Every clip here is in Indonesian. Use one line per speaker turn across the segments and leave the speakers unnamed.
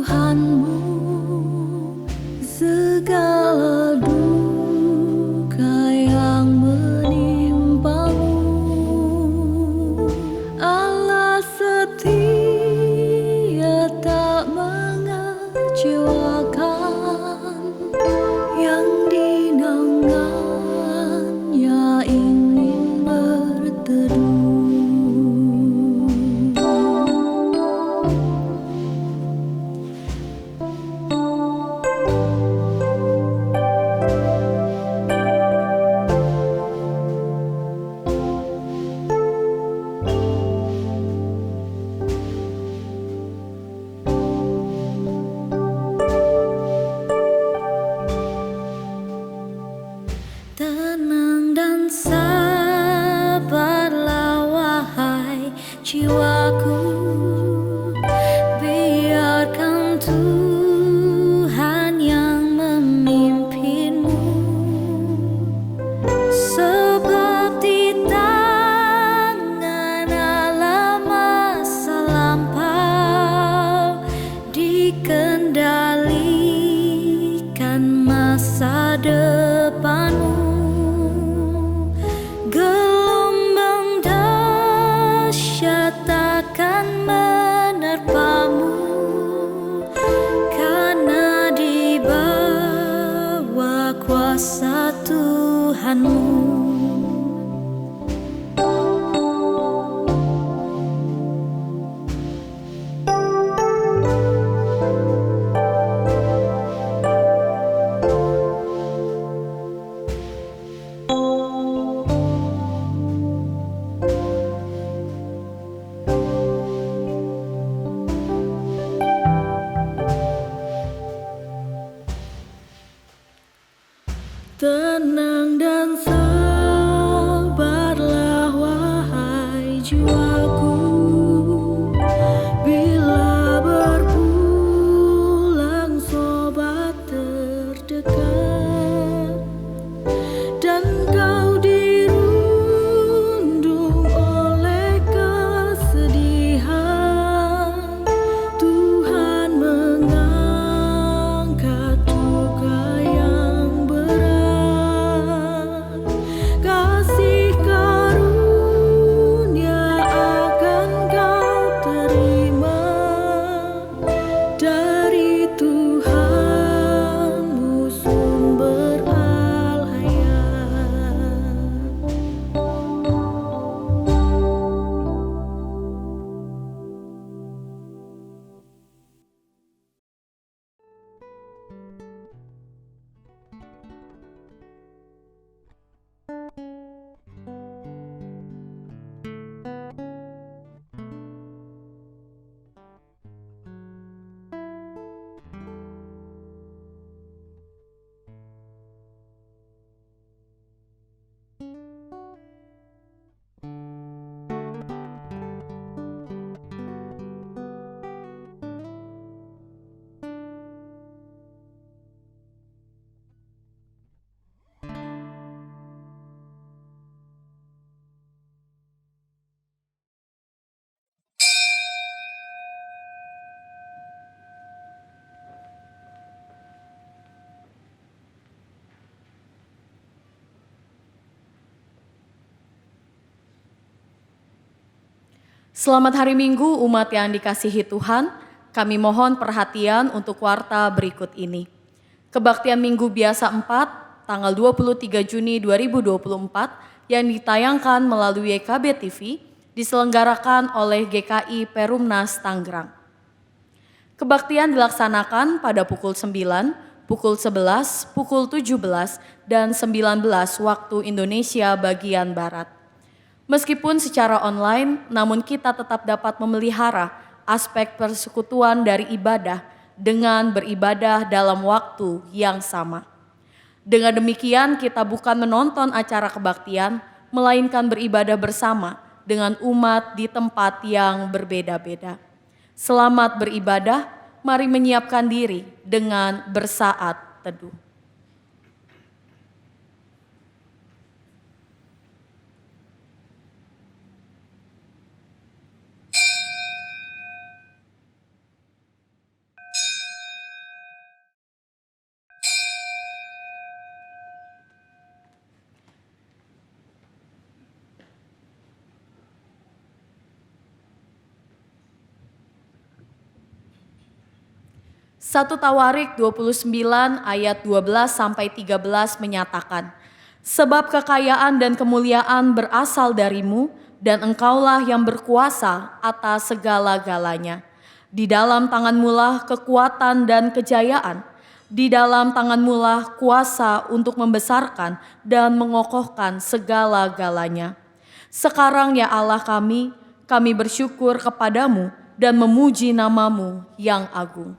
Tuhanmu segala duka yang menimpamu. Allah setia tak mengecewakan, yang dinaungannya ingin berteduh. Tenang dan sabarlah wahai jiwaku, biarkan Tuhan yang memimpinmu. Sebab di tangan Allah masa lampau dikendalikan masa depanmu. Gelombang dahsyat takkan menerpamu, karena di bawah kuasa Tuhanmu. Tenang dan sabarlah wahai jiwaku, bila berpulang sobat terdekat dan kau dirundung oleh kesedihan, Tuhan mengangkat duka yang berat. Kasih karunia akan kau terima dari Tuhanmu sumber al-hayat.
Selamat hari Minggu umat yang dikasihi Tuhan, kami mohon perhatian untuk warta berikut ini. Kebaktian Minggu Biasa 4, tanggal 23 Juni 2024 yang ditayangkan melalui YKB TV, diselenggarakan oleh GKI Perumnas Tangerang. Kebaktian dilaksanakan pada pukul 9, pukul 11, pukul 17, dan 19 waktu Indonesia bagian Barat. Meskipun secara online, namun kita tetap dapat memelihara aspek persekutuan dari ibadah dengan beribadah dalam waktu yang sama. Dengan demikian kita bukan menonton acara kebaktian, melainkan beribadah bersama dengan umat di tempat yang berbeda-beda. Selamat beribadah, mari menyiapkan diri dengan bersaat teduh. 1 Tawarik 29 ayat 12 sampai 13 menyatakan, sebab kekayaan dan kemuliaan berasal darimu, dan engkaulah yang berkuasa atas segala-galanya. Di dalam tanganmulah kekuatan dan kejayaan, di dalam tanganmulah kuasa untuk membesarkan dan mengokohkan segala-galanya. Sekarang ya Allah kami bersyukur kepadamu dan memuji namamu yang agung.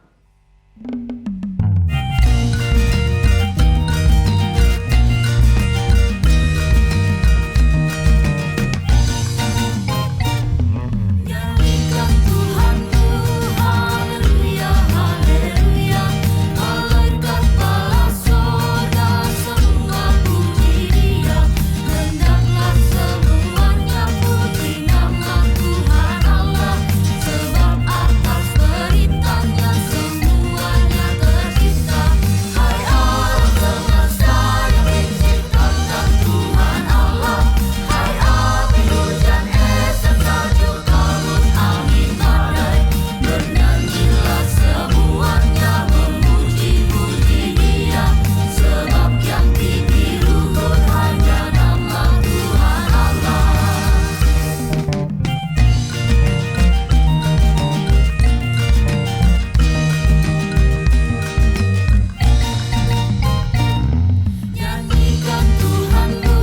Nyanyikan Tuhanmu, haleluya, haleluya. Malaikat bala sorga semua puji Dia. Hendaklah semuanya puji nama Tuhan Allah. Sebab atas perintahnya semuanya tercipta. Hai alam semesta yang diciptakan Tuhan Allah. Hai api, hujan, es, dan salju, kabut, angin, badai. Bernyanyilah semuanya memuji-muji Dia. Sebab yang tinggi luhur hanya nama Tuhan Allah. Nyanyikan Tuhanmu,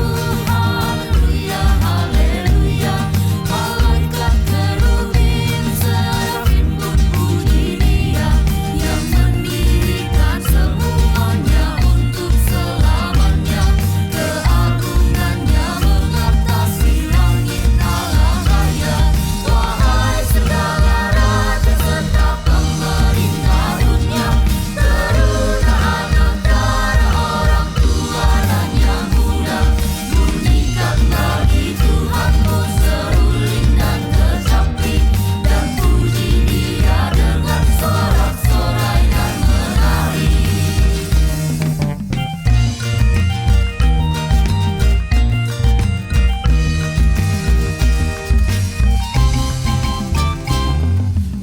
haleluya, haleluya. Malaikat kerubin serafim pun puji Dia. Yang mendirikan semuanya untuk selamanya. Keagungannya mengatasi langit alam raya. Wahai segala raja serta pemerintah dunia, teruna antara orang tua dan yang muda. Bunyikan bagi Tuhanmu seruling dan kecapi, dan puji Dia dengan sorak-sorai dan menari.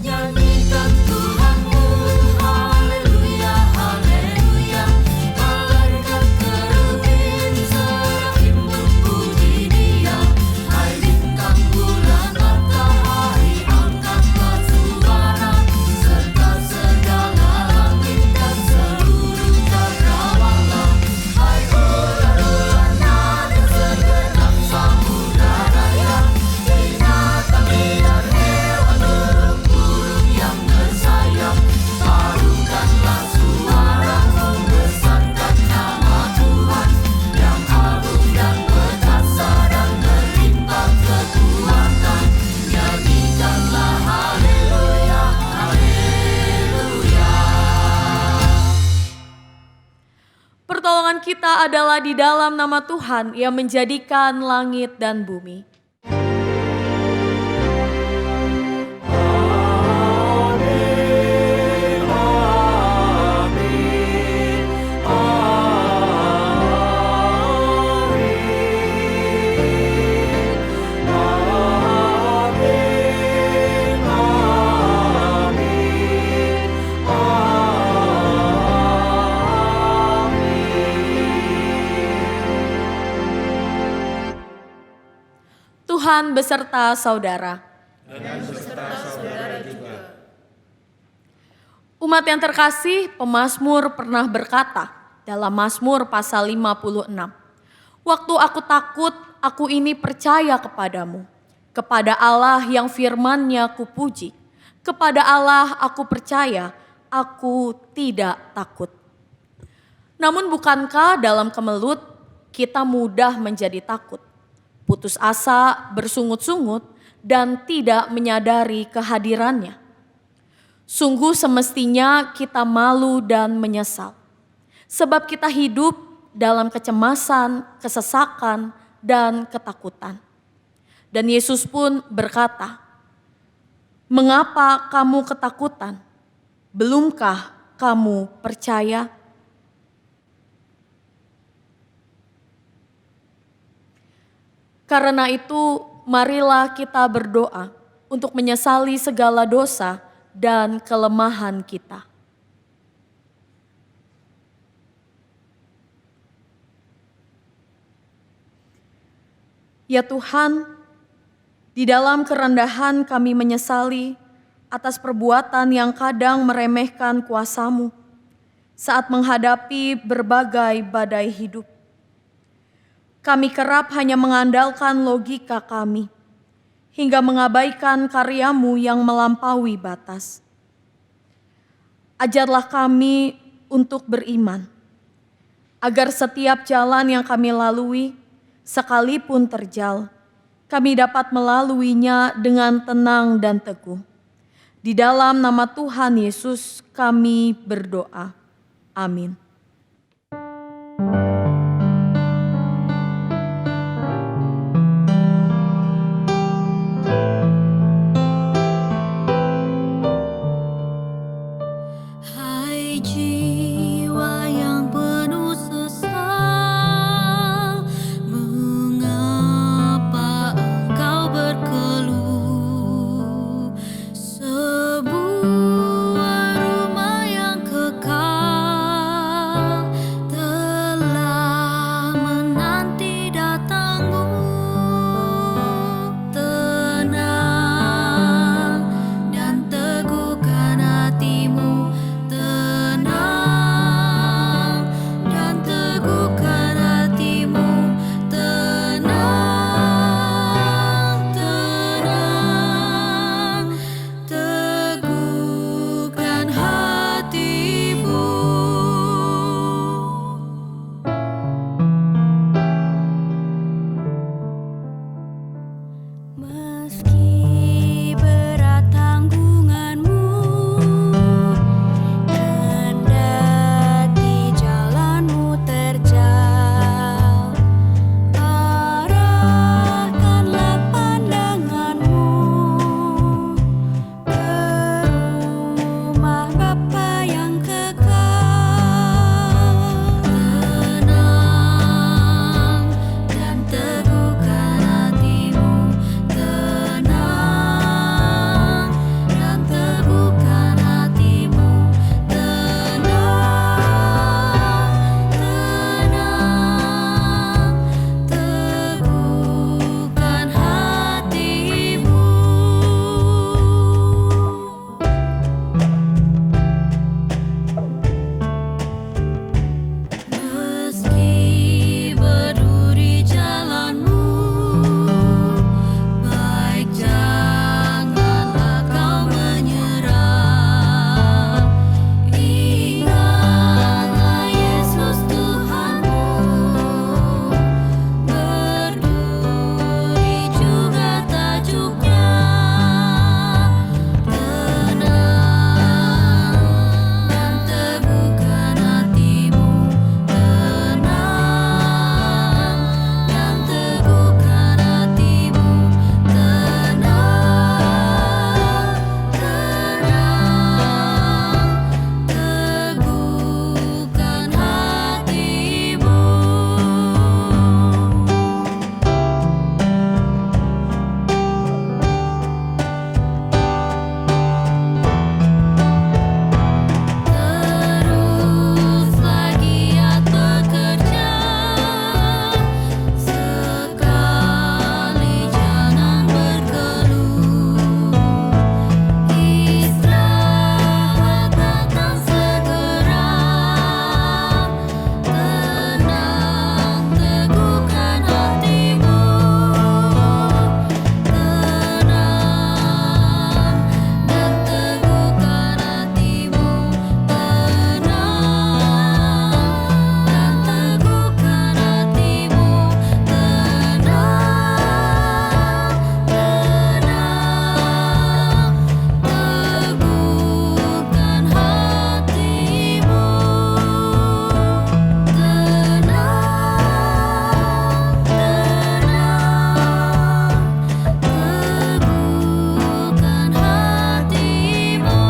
Nyanyikan Tuhanmu, haleluya, haleluya. Malaikat kerubin serafim pun puji Dia. Hai bintang, bulan, matahari, angkatlah suara, serta segala langit dan seluruh cakrawala. Hai ular-ular dan segenap samudra raya, binatang dan hewan, burung-burung yang bersayap. Taruhkanlah suara membesarkan nama Tuhan, yang agung dan perkasa dan berlimpah kekuatan. Nyanyikanlah haleluya, haleluya.
Pertolongan kita adalah di dalam nama Tuhan yang menjadikan langit dan bumi. Tuhan beserta saudara. Umat yang terkasih, pemazmur pernah berkata dalam Mazmur pasal 56, waktu aku takut, aku ini percaya kepadamu. Kepada Allah yang firman-Nya kupuji. Kepada Allah aku percaya, aku tidak takut. Namun bukankah dalam kemelut kita mudah menjadi takut, putus asa, bersungut-sungut, dan tidak menyadari kehadirannya? Sungguh semestinya kita malu dan menyesal, sebab kita hidup dalam kecemasan, kesesakan, dan ketakutan. Dan Yesus pun berkata, "Mengapa kamu ketakutan? Belumkah kamu percaya?" Karena itu, marilah kita berdoa untuk menyesali segala dosa dan kelemahan kita. Ya Tuhan, di dalam kerendahan kami menyesali atas perbuatan yang kadang meremehkan kuasa-Mu saat menghadapi berbagai badai hidup. Kami kerap hanya mengandalkan logika kami, hingga mengabaikan karya-Mu yang melampaui batas. Ajarlah kami untuk beriman, agar setiap jalan yang kami lalui, sekalipun terjal, kami dapat melaluinya dengan tenang dan teguh. Di dalam nama Tuhan Yesus kami berdoa. Amin.
Hai jiwa yang penuh sesal, mengapa engkau berkeluh? Sebuah rumah yang kekal telah menanti datangmu. Tenang dan teguhkan hatimu. Tenang dan teguhkan hatimu. Tenang, tenang, teguhkan hatimu. Meski berat tanggunganmu, kendati jalanmu terjal, arahkanlah pandanganmu ke rumah Bapa yang kekal. Tenang dan teguhkan hatimu. Tenang dan teguhkan hatimu. Tenang, tenang, teguhkan hatimu. Meski berduri jalanmu, baik janganlah kau menyerah. Ingatlah Yesus Tuhanmu, berduri juga tajuknya. Tenang dan teguhkan hatimu. Tenang dan teguhkan hatimu. Tenang, tenang, teguhkan hatimu. Teruslah giat bekerja, sekali jangan berkeluh. Istirahat datang segera. Tenang, teguhkan hatimu. Tenang dan teguhkan hatimu. Tenang dan teguhkan hatimu. Tenang, tenang, teguhkan hatimu. Teguhkan hatimu.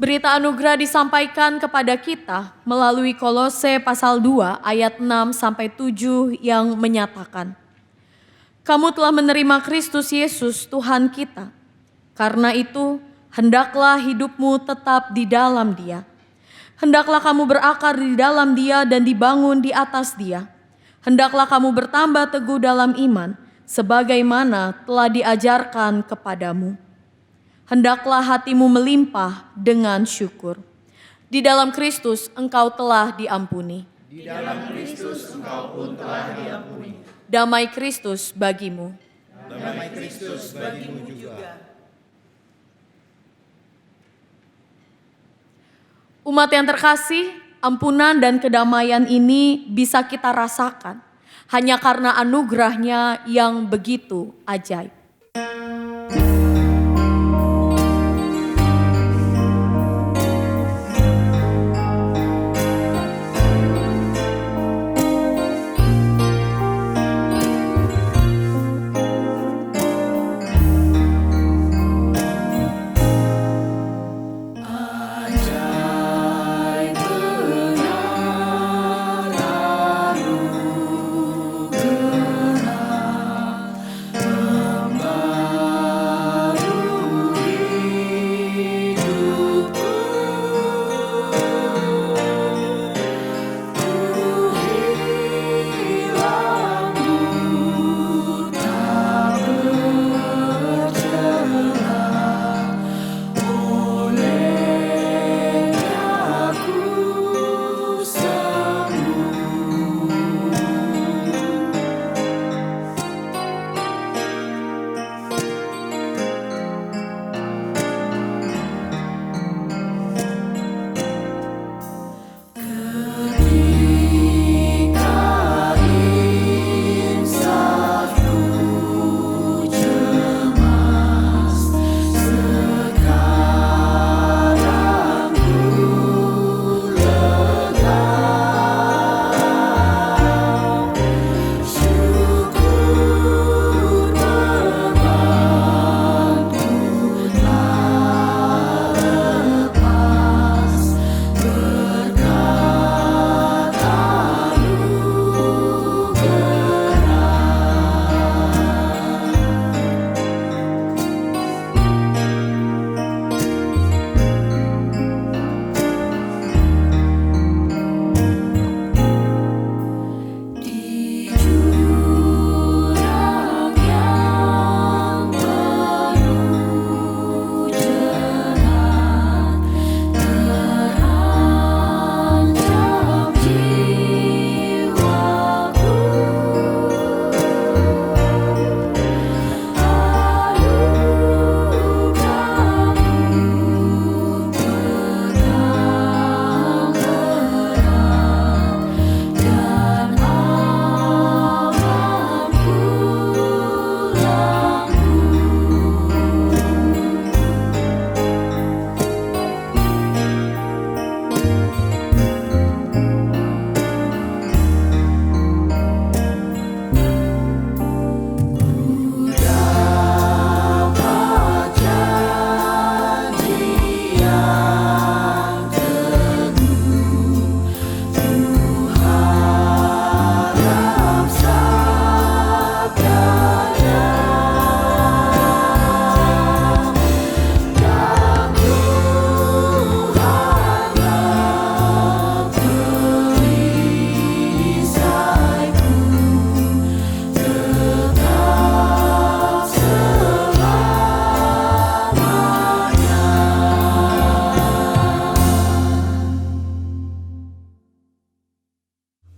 Berita anugerah disampaikan kepada kita melalui Kolose pasal 2 ayat 6 sampai 7 yang menyatakan, "Kamu telah menerima Kristus Yesus Tuhan kita. Karena itu, hendaklah hidupmu tetap di dalam Dia. Hendaklah kamu berakar di dalam Dia dan dibangun di atas Dia. Hendaklah kamu bertambah teguh dalam iman, sebagaimana telah diajarkan kepadamu. Hendaklah hatimu melimpah dengan syukur. Di dalam Kristus engkau telah diampuni.
Di dalam Kristus engkau pun telah diampuni.
Damai Kristus bagimu.
Damai Kristus bagimu juga.
Umat yang terkasih, ampunan dan kedamaian ini bisa kita rasakan hanya karena anugerahnya yang begitu ajaib.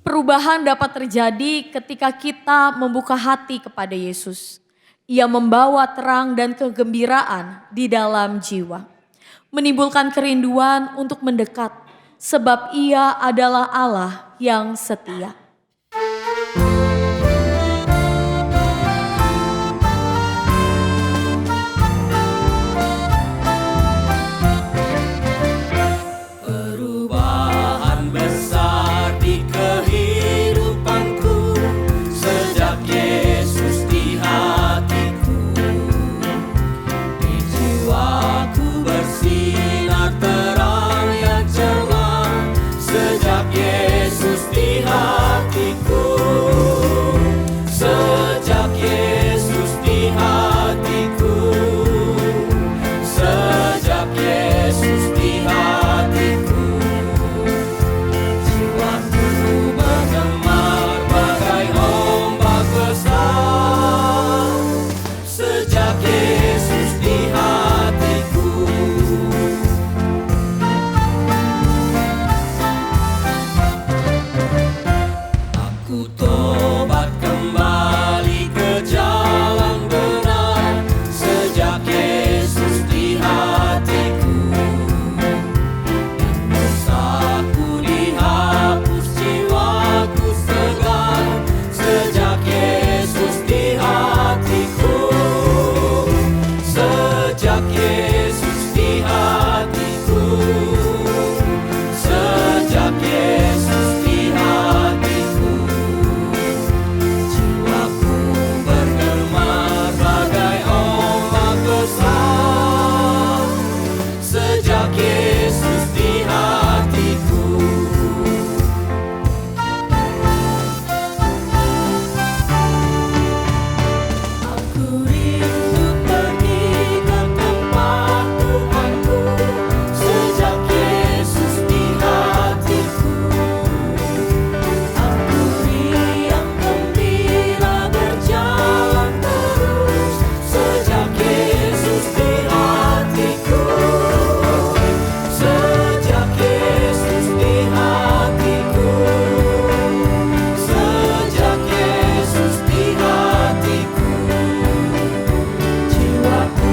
Perubahan dapat terjadi ketika kita membuka hati kepada Yesus. Ia membawa terang dan kegembiraan di dalam jiwa. Menimbulkan kerinduan untuk mendekat, sebab Ia adalah Allah yang setia.
Perubahan besar di kehidupanku sejak Yesus di hatiku. Di jiwaku bersinar terang yang cerah sejak Yesus di hatiku. Sejak Yesus di hatiku, sejak Yesus di hatiku, jiwaku bergema bagai ombak besar. Sejak Yesus di hatiku, aku rindu pergi ke tempat Tuhanku. Sejak Yesus di hatiku, aku riang gembira berjalan terus. Sejak Yesus di hatiku, sejak Yesus di hatiku, sejak Yesus di hatiku, jiwaku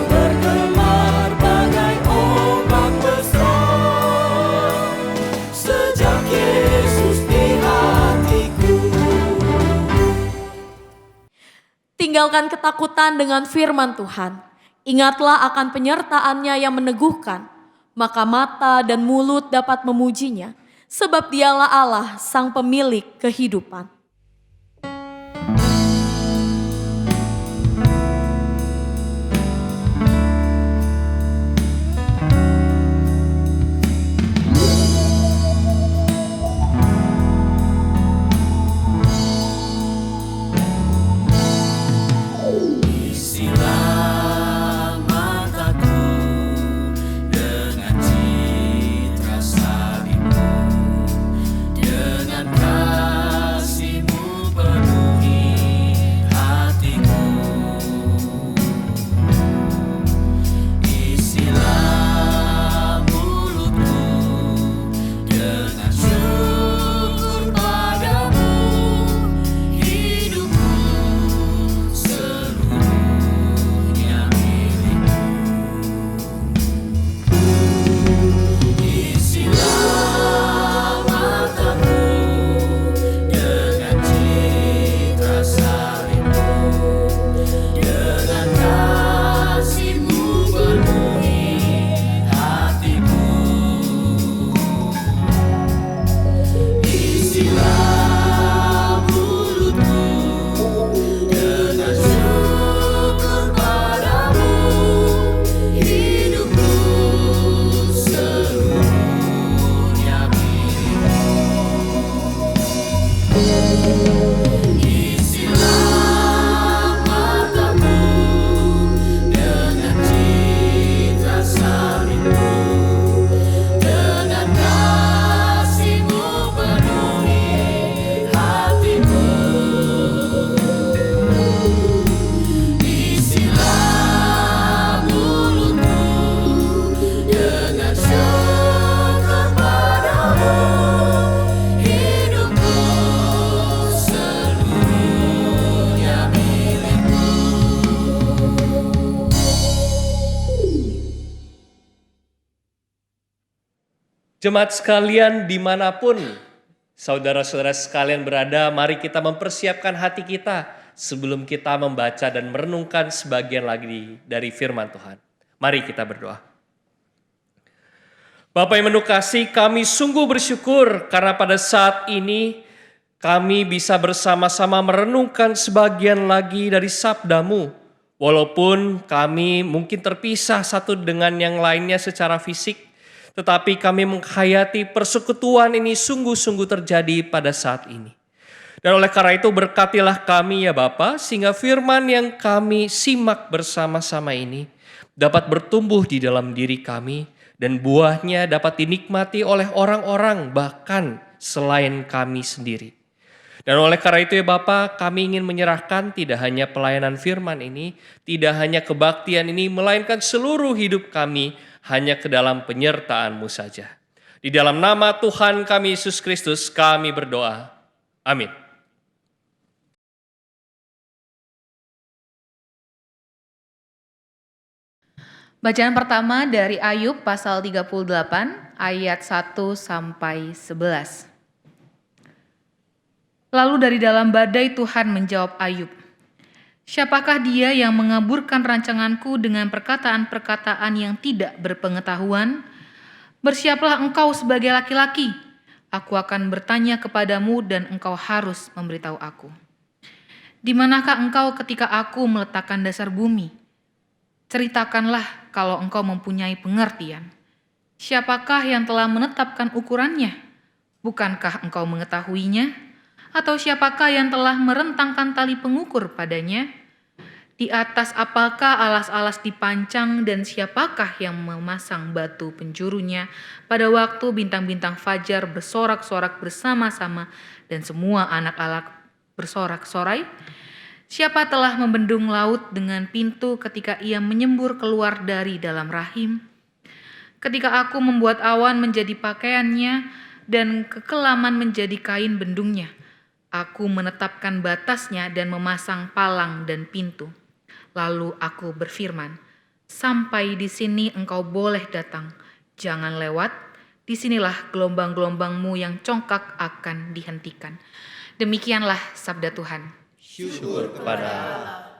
bergemar bagai ombak besar. Sejak Yesus di hatiku.
Tinggalkan ketakutan dengan firman Tuhan. Ingatlah akan penyertaannya yang meneguhkan. Maka mata dan mulut dapat memujinya. Sebab dialah Allah, sang pemilik kehidupan.
Isilah mataku dengan citra salib-Mu, dengan kasih-Mu penuhi hatiku. Isilah mulutku dengan syukur padamu, hidupku seluruhnya milik-Mu. Isilah mataku dengan citra salib-Mu, dengan kasih-Mu penuhi hatiku. Isilah mulutku dengan syukur padamu, hidupku seluruhnya milik-Mu. Isilah mataku dengan citra salib-Mu, dengan kasih-Mu penuhi hatiku. Isilah mulutku dengan syukur padamu, hidupku seluruhnya milik-Mu.
Jemaat sekalian dimanapun saudara-saudara sekalian berada, mari kita mempersiapkan hati kita sebelum kita membaca dan merenungkan sebagian lagi dari firman Tuhan. Mari kita berdoa. Bapa yang penuh kasih, kami sungguh bersyukur karena pada saat ini kami bisa bersama-sama merenungkan sebagian lagi dari sabda-Mu. Walaupun kami mungkin terpisah satu dengan yang lainnya secara fisik, tetapi kami menghayati persekutuan ini sungguh-sungguh terjadi pada saat ini. Dan oleh karena itu berkatilah kami ya Bapa, sehingga firman yang kami simak bersama-sama ini dapat bertumbuh di dalam diri kami, dan buahnya dapat dinikmati oleh orang-orang bahkan selain kami sendiri. Dan oleh karena itu ya Bapa, kami ingin menyerahkan tidak hanya pelayanan firman ini, tidak hanya kebaktian ini, melainkan seluruh hidup kami hanya ke dalam penyertaan-Mu saja. Di dalam nama Tuhan kami Yesus Kristus kami berdoa. Amin.
Bacaan pertama dari Ayub pasal 38 ayat 1 sampai 11. Lalu dari dalam badai Tuhan menjawab Ayub, Siapakah dia yang mengaburkan rancanganku dengan perkataan-perkataan yang tidak berpengetahuan? Bersiaplah engkau sebagai laki-laki. Aku akan bertanya kepadamu dan engkau harus memberitahu aku. Di manakah engkau ketika aku meletakkan dasar bumi? Ceritakanlah kalau engkau mempunyai pengertian. Siapakah yang telah menetapkan ukurannya? Bukankah engkau mengetahuinya? Atau siapakah yang telah merentangkan tali pengukur padanya? Di atas apakah alas-alas dipancang dan siapakah yang memasang batu penjurunya pada waktu bintang-bintang fajar bersorak-sorak bersama-sama dan semua anak-anak bersorak-sorai? Siapa telah membendung laut dengan pintu ketika ia menyembur keluar dari dalam rahim? Ketika aku membuat awan menjadi pakaiannya dan kekelaman menjadi kain bendungnya, aku menetapkan batasnya dan memasang palang dan pintu. Lalu aku berfirman, sampai di sini engkau boleh datang, jangan lewat, disinilah gelombang-gelombangmu yang congkak akan dihentikan. Demikianlah sabda Tuhan.
Syukur kepada Allah.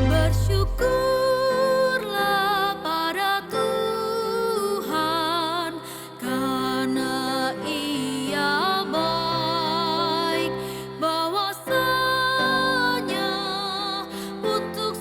Bersyukurlah pada Tuhan karena Ia baik, bahwasanya untuk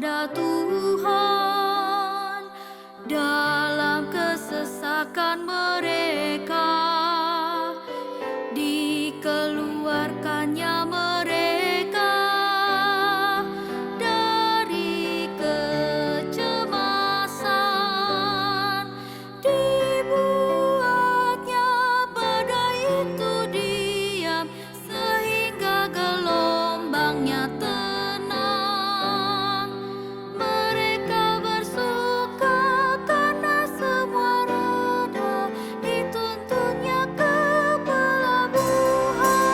pada Tuhan dalam kesesakan mereka, dikeluarkannya mereka dari kecemasan, dibuatnya badai itu diam sehingga gelombangnya tenang. Mereka bersuka karena semua reda, dituntunnya ke pelabuhan.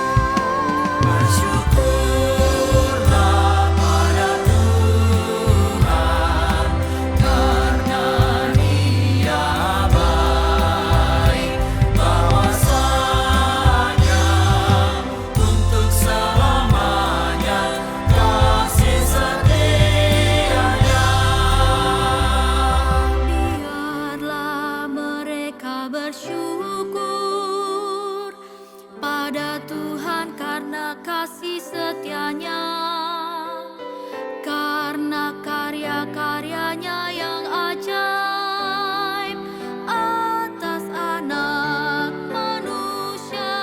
Bersyukurlah pada Tuhan, karena Dia baik, bahwasanya untuk selamanya kasih setianya.
Biarlah mereka bersyukur pada Tuhan karena kasih setianya, karena karya-karyanya yang ajaib atas anak manusia.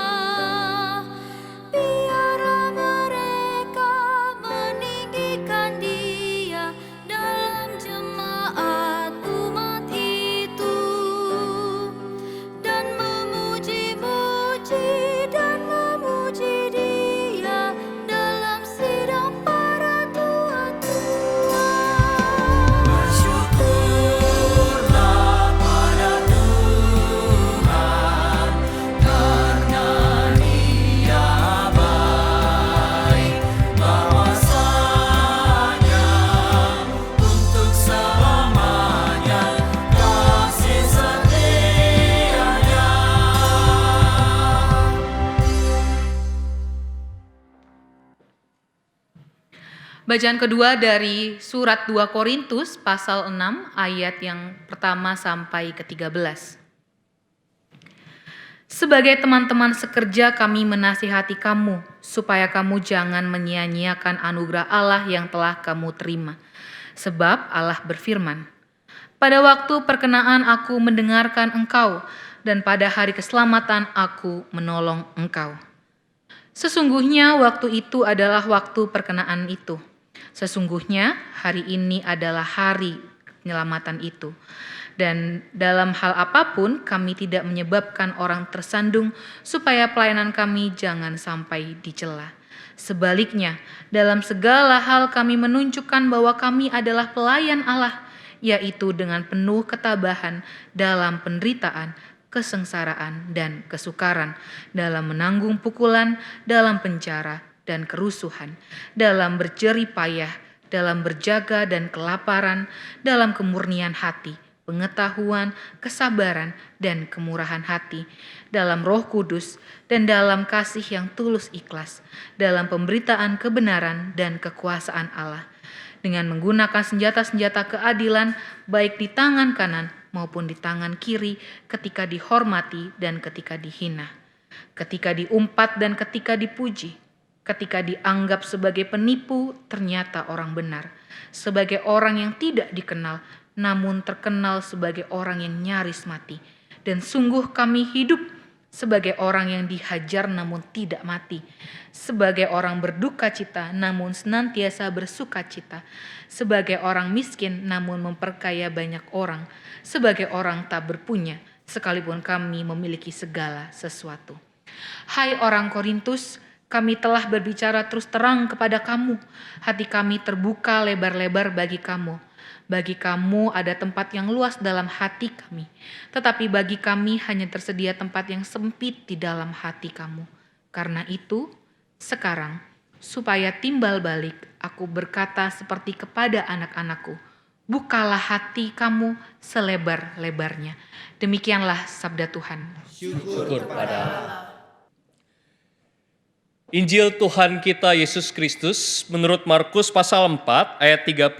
Biarlah mereka meninggikan Dia dalam jemaat umat itu, dan memuji-muji dan memuji Dia dalam sidang para tua-tua.
Bersyukurlah pada Tuhan, karena Dia baik, bahwasanya untuk selamanya kasih setianya.
Bacaan kedua dari surat 2 Korintus pasal 6 ayat yang pertama sampai ke-13. Sebagai teman-teman sekerja kami menasihati kamu supaya kamu jangan menyia-nyiakan anugerah Allah yang telah kamu terima. Sebab Allah berfirman, "Pada waktu perkenaan aku mendengarkan engkau, dan pada hari keselamatan aku menolong engkau." Sesungguhnya waktu itu adalah waktu perkenaan itu. Sesungguhnya hari ini adalah hari penyelamatan itu. Dan dalam hal apapun kami tidak menyebabkan orang tersandung supaya pelayanan kami jangan sampai dicela. Sebaliknya, dalam segala hal kami menunjukkan bahwa kami adalah pelayan Allah, yaitu dengan penuh ketabahan dalam penderitaan, kesengsaraan, dan kesukaran, dalam menanggung pukulan, dalam penjara, dan kerusuhan, dalam berjerih payah, dalam berjaga dan kelaparan, dalam kemurnian hati, pengetahuan, kesabaran, dan kemurahan hati, dalam Roh Kudus, dan dalam kasih yang tulus ikhlas, dalam pemberitaan kebenaran dan kekuasaan Allah, dengan menggunakan senjata-senjata keadilan baik di tangan kanan maupun di tangan kiri, ketika dihormati dan ketika dihina, ketika diumpat dan ketika dipuji, ketika dianggap sebagai penipu ternyata orang benar, sebagai orang yang tidak dikenal namun terkenal sebagai orang yang nyaris mati, dan sungguh kami hidup sebagai orang yang dihajar namun tidak mati, sebagai orang berduka cita namun senantiasa bersuka cita, sebagai orang miskin namun memperkaya banyak orang, sebagai orang tak berpunya sekalipun kami memiliki segala sesuatu. Hai orang Korintus, kami telah berbicara terus terang kepada kamu, hati kami terbuka lebar-lebar bagi kamu. Bagi kamu ada tempat yang luas dalam hati kami, tetapi bagi kami hanya tersedia tempat yang sempit di dalam hati kamu. Karena itu, sekarang, supaya timbal balik, aku berkata seperti kepada anak-anakku, bukalah hati kamu selebar-lebarnya. Demikianlah sabda Tuhan.
Syukur pada Allah. Injil Tuhan kita Yesus Kristus menurut Markus pasal 4 ayat 35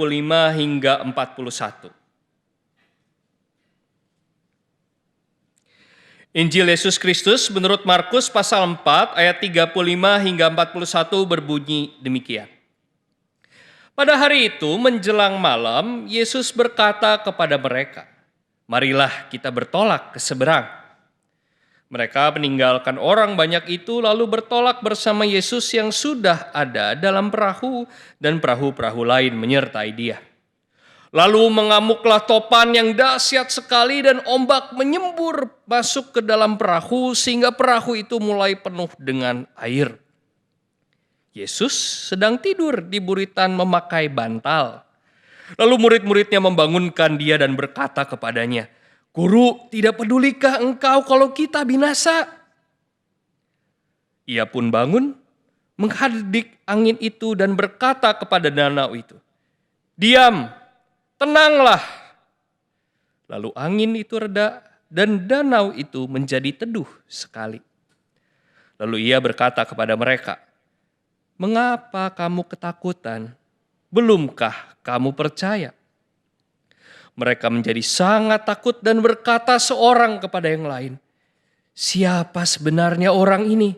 hingga 41. Injil Yesus Kristus menurut Markus pasal 4 ayat 35 hingga 41 berbunyi demikian. Pada hari itu menjelang malam, Yesus berkata kepada mereka, "Marilah kita bertolak ke seberang." Mereka meninggalkan orang banyak itu lalu bertolak bersama Yesus yang sudah ada dalam perahu dan perahu-perahu lain menyertai dia. Lalu mengamuklah topan yang dahsyat sekali dan ombak menyembur masuk ke dalam perahu sehingga perahu itu mulai penuh dengan air. Yesus sedang tidur di buritan memakai bantal. Lalu murid-muridnya membangunkan dia dan berkata kepadanya, "Guru, tidak pedulikah engkau kalau kita binasa?" Ia pun bangun, menghadik angin itu dan berkata kepada danau itu, "Diam, tenanglah." Lalu angin itu reda dan danau itu menjadi teduh sekali. Lalu ia berkata kepada mereka, "Mengapa kamu ketakutan? Belumkah kamu percaya?" Mereka menjadi sangat takut dan berkata seorang kepada yang lain, "Siapa sebenarnya orang ini?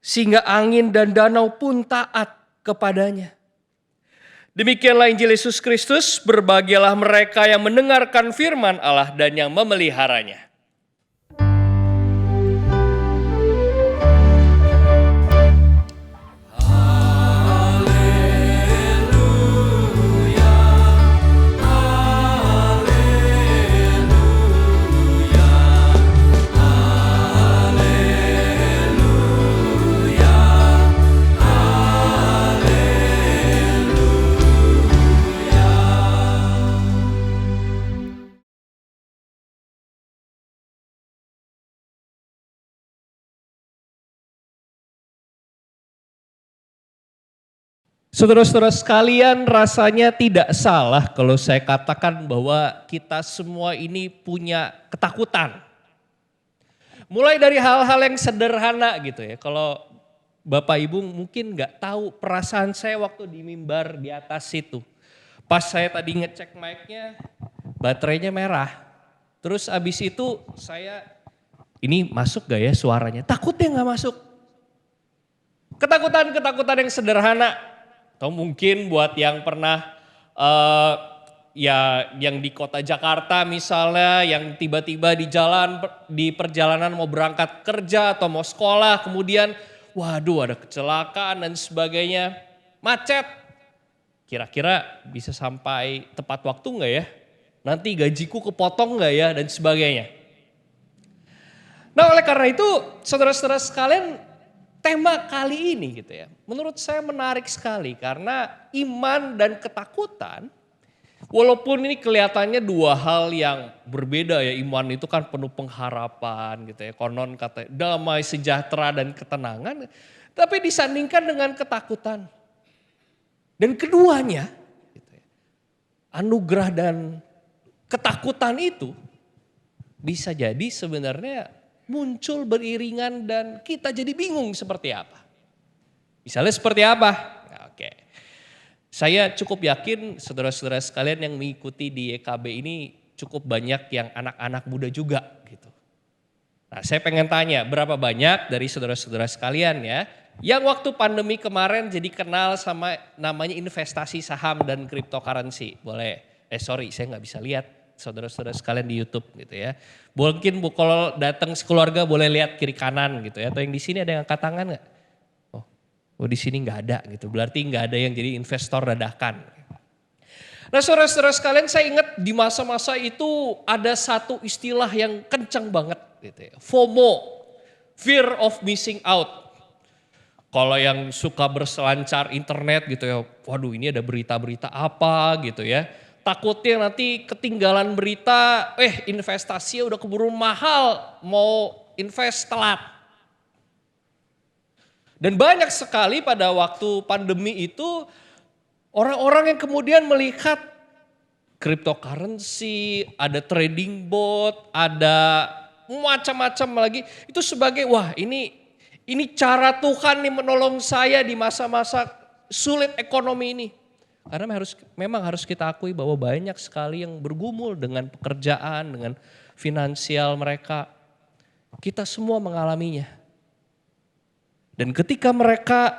Sehingga angin dan danau pun taat kepadanya." Demikianlah Injil Yesus Kristus, berbahagialah mereka yang mendengarkan firman Allah dan yang memeliharanya. Saudara-saudara sekalian, rasanya tidak salah kalau saya katakan bahwa kita semua ini punya ketakutan. Mulai dari hal-hal yang sederhana gitu ya. Kalau Bapak Ibu mungkin nggak tahu perasaan saya waktu di mimbar di atas itu. Pas saya tadi ngecek mic-nya, baterainya merah. Terus abis itu saya, ini masuk gak ya suaranya? Takutnya nggak masuk. Ketakutan yang sederhana. Atau mungkin buat yang pernah ya yang di kota Jakarta misalnya, yang tiba-tiba di perjalanan mau berangkat kerja atau mau sekolah, kemudian waduh ada kecelakaan dan sebagainya, macet. Kira-kira bisa sampai tepat waktu nggak ya? Nanti gajiku kepotong nggak ya dan sebagainya. Nah oleh karena itu saudara-saudara sekalian, tema kali ini gitu ya, menurut saya menarik sekali karena iman dan ketakutan, walaupun ini kelihatannya dua hal yang berbeda ya, iman itu kan penuh pengharapan gitu ya, konon kata damai, sejahtera dan ketenangan, tapi disandingkan dengan ketakutan. Dan keduanya, gitu ya, anugerah dan ketakutan itu bisa jadi sebenarnya muncul beriringan dan kita jadi bingung seperti apa. Misalnya seperti apa? Oke. Saya cukup yakin saudara-saudara sekalian yang mengikuti di YKB ini cukup banyak yang anak-anak muda juga gitu. Nah saya pengen tanya berapa banyak dari saudara-saudara sekalian ya yang waktu pandemi kemarin jadi kenal sama namanya investasi saham dan cryptocurrency. Boleh, saya nggak bisa lihat saudara-saudara sekalian di YouTube gitu ya. Mungkin kalau datang sekeluarga boleh lihat kiri kanan gitu ya. Atau yang di sini ada yang angkat tangan nggak? Oh di sini nggak ada gitu. Berarti nggak ada yang jadi investor dadakan. Nah saudara-saudara sekalian, saya ingat di masa-masa itu ada satu istilah yang kencang banget gitu ya. FOMO, fear of missing out. Kalau yang suka berselancar internet gitu ya, waduh ini ada berita-berita apa gitu ya. Takutnya nanti ketinggalan berita, investasinya udah keburu mahal, mau invest telat. Dan banyak sekali pada waktu pandemi itu orang-orang yang kemudian melihat cryptocurrency, ada trading bot, ada macam-macam lagi. Itu sebagai wah ini cara Tuhan nih menolong saya di masa-masa sulit ekonomi ini. Karena memang harus kita akui bahwa banyak sekali yang bergumul dengan pekerjaan, dengan finansial mereka. Kita semua mengalaminya. Dan ketika mereka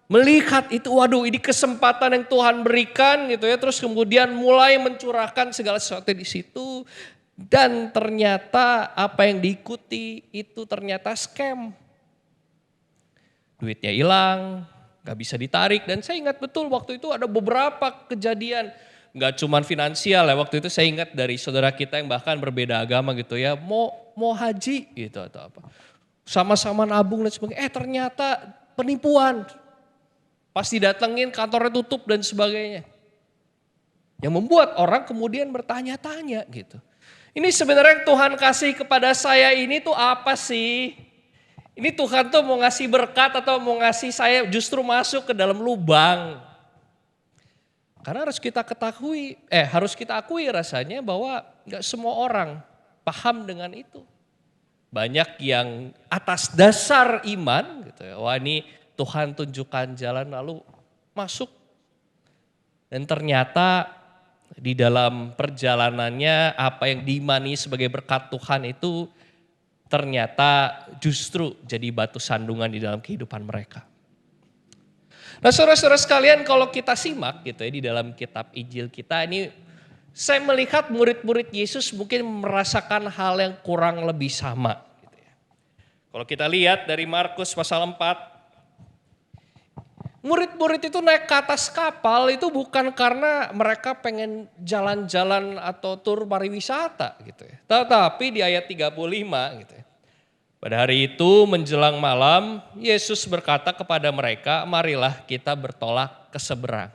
Melihat itu, waduh ini kesempatan yang Tuhan berikan gitu ya. Terus kemudian mulai mencurahkan segala sesuatu di situ. Dan ternyata apa yang diikuti itu ternyata scam. Duitnya hilang, gak bisa ditarik. Dan saya ingat betul waktu itu ada beberapa kejadian. Gak cuman finansial ya, waktu itu saya ingat dari saudara kita yang bahkan berbeda agama gitu ya. Mau haji gitu atau apa. Sama-sama nabung dan sebagainya. Ternyata penipuan. Pas didatengin kantornya tutup dan sebagainya. Yang membuat orang kemudian bertanya-tanya gitu. Ini sebenarnya yang Tuhan kasih kepada saya ini tuh apa sih? Ini Tuhan tuh mau ngasih berkat atau mau ngasih saya justru masuk ke dalam lubang. Karena harus kita ketahui, harus kita akui rasanya bahwa gak semua orang paham dengan itu. Banyak yang atas dasar iman gitu ya, wah ini Tuhan tunjukkan jalan lalu masuk. Dan ternyata di dalam perjalanannya apa yang diimani sebagai berkat Tuhan itu ternyata justru jadi batu sandungan di dalam kehidupan mereka. Nah saudara-saudara sekalian kalau kita simak gitu ya di dalam kitab Injil kita ini saya melihat murid-murid Yesus mungkin merasakan hal yang kurang lebih sama. Gitu ya. Kalau kita lihat dari Markus pasal 4, murid-murid itu naik ke atas kapal itu bukan karena mereka pengen jalan-jalan atau tur pariwisata gitu ya. Tetapi di ayat 35 gitu ya. Pada hari itu menjelang malam Yesus berkata kepada mereka, marilah kita bertolak ke seberang.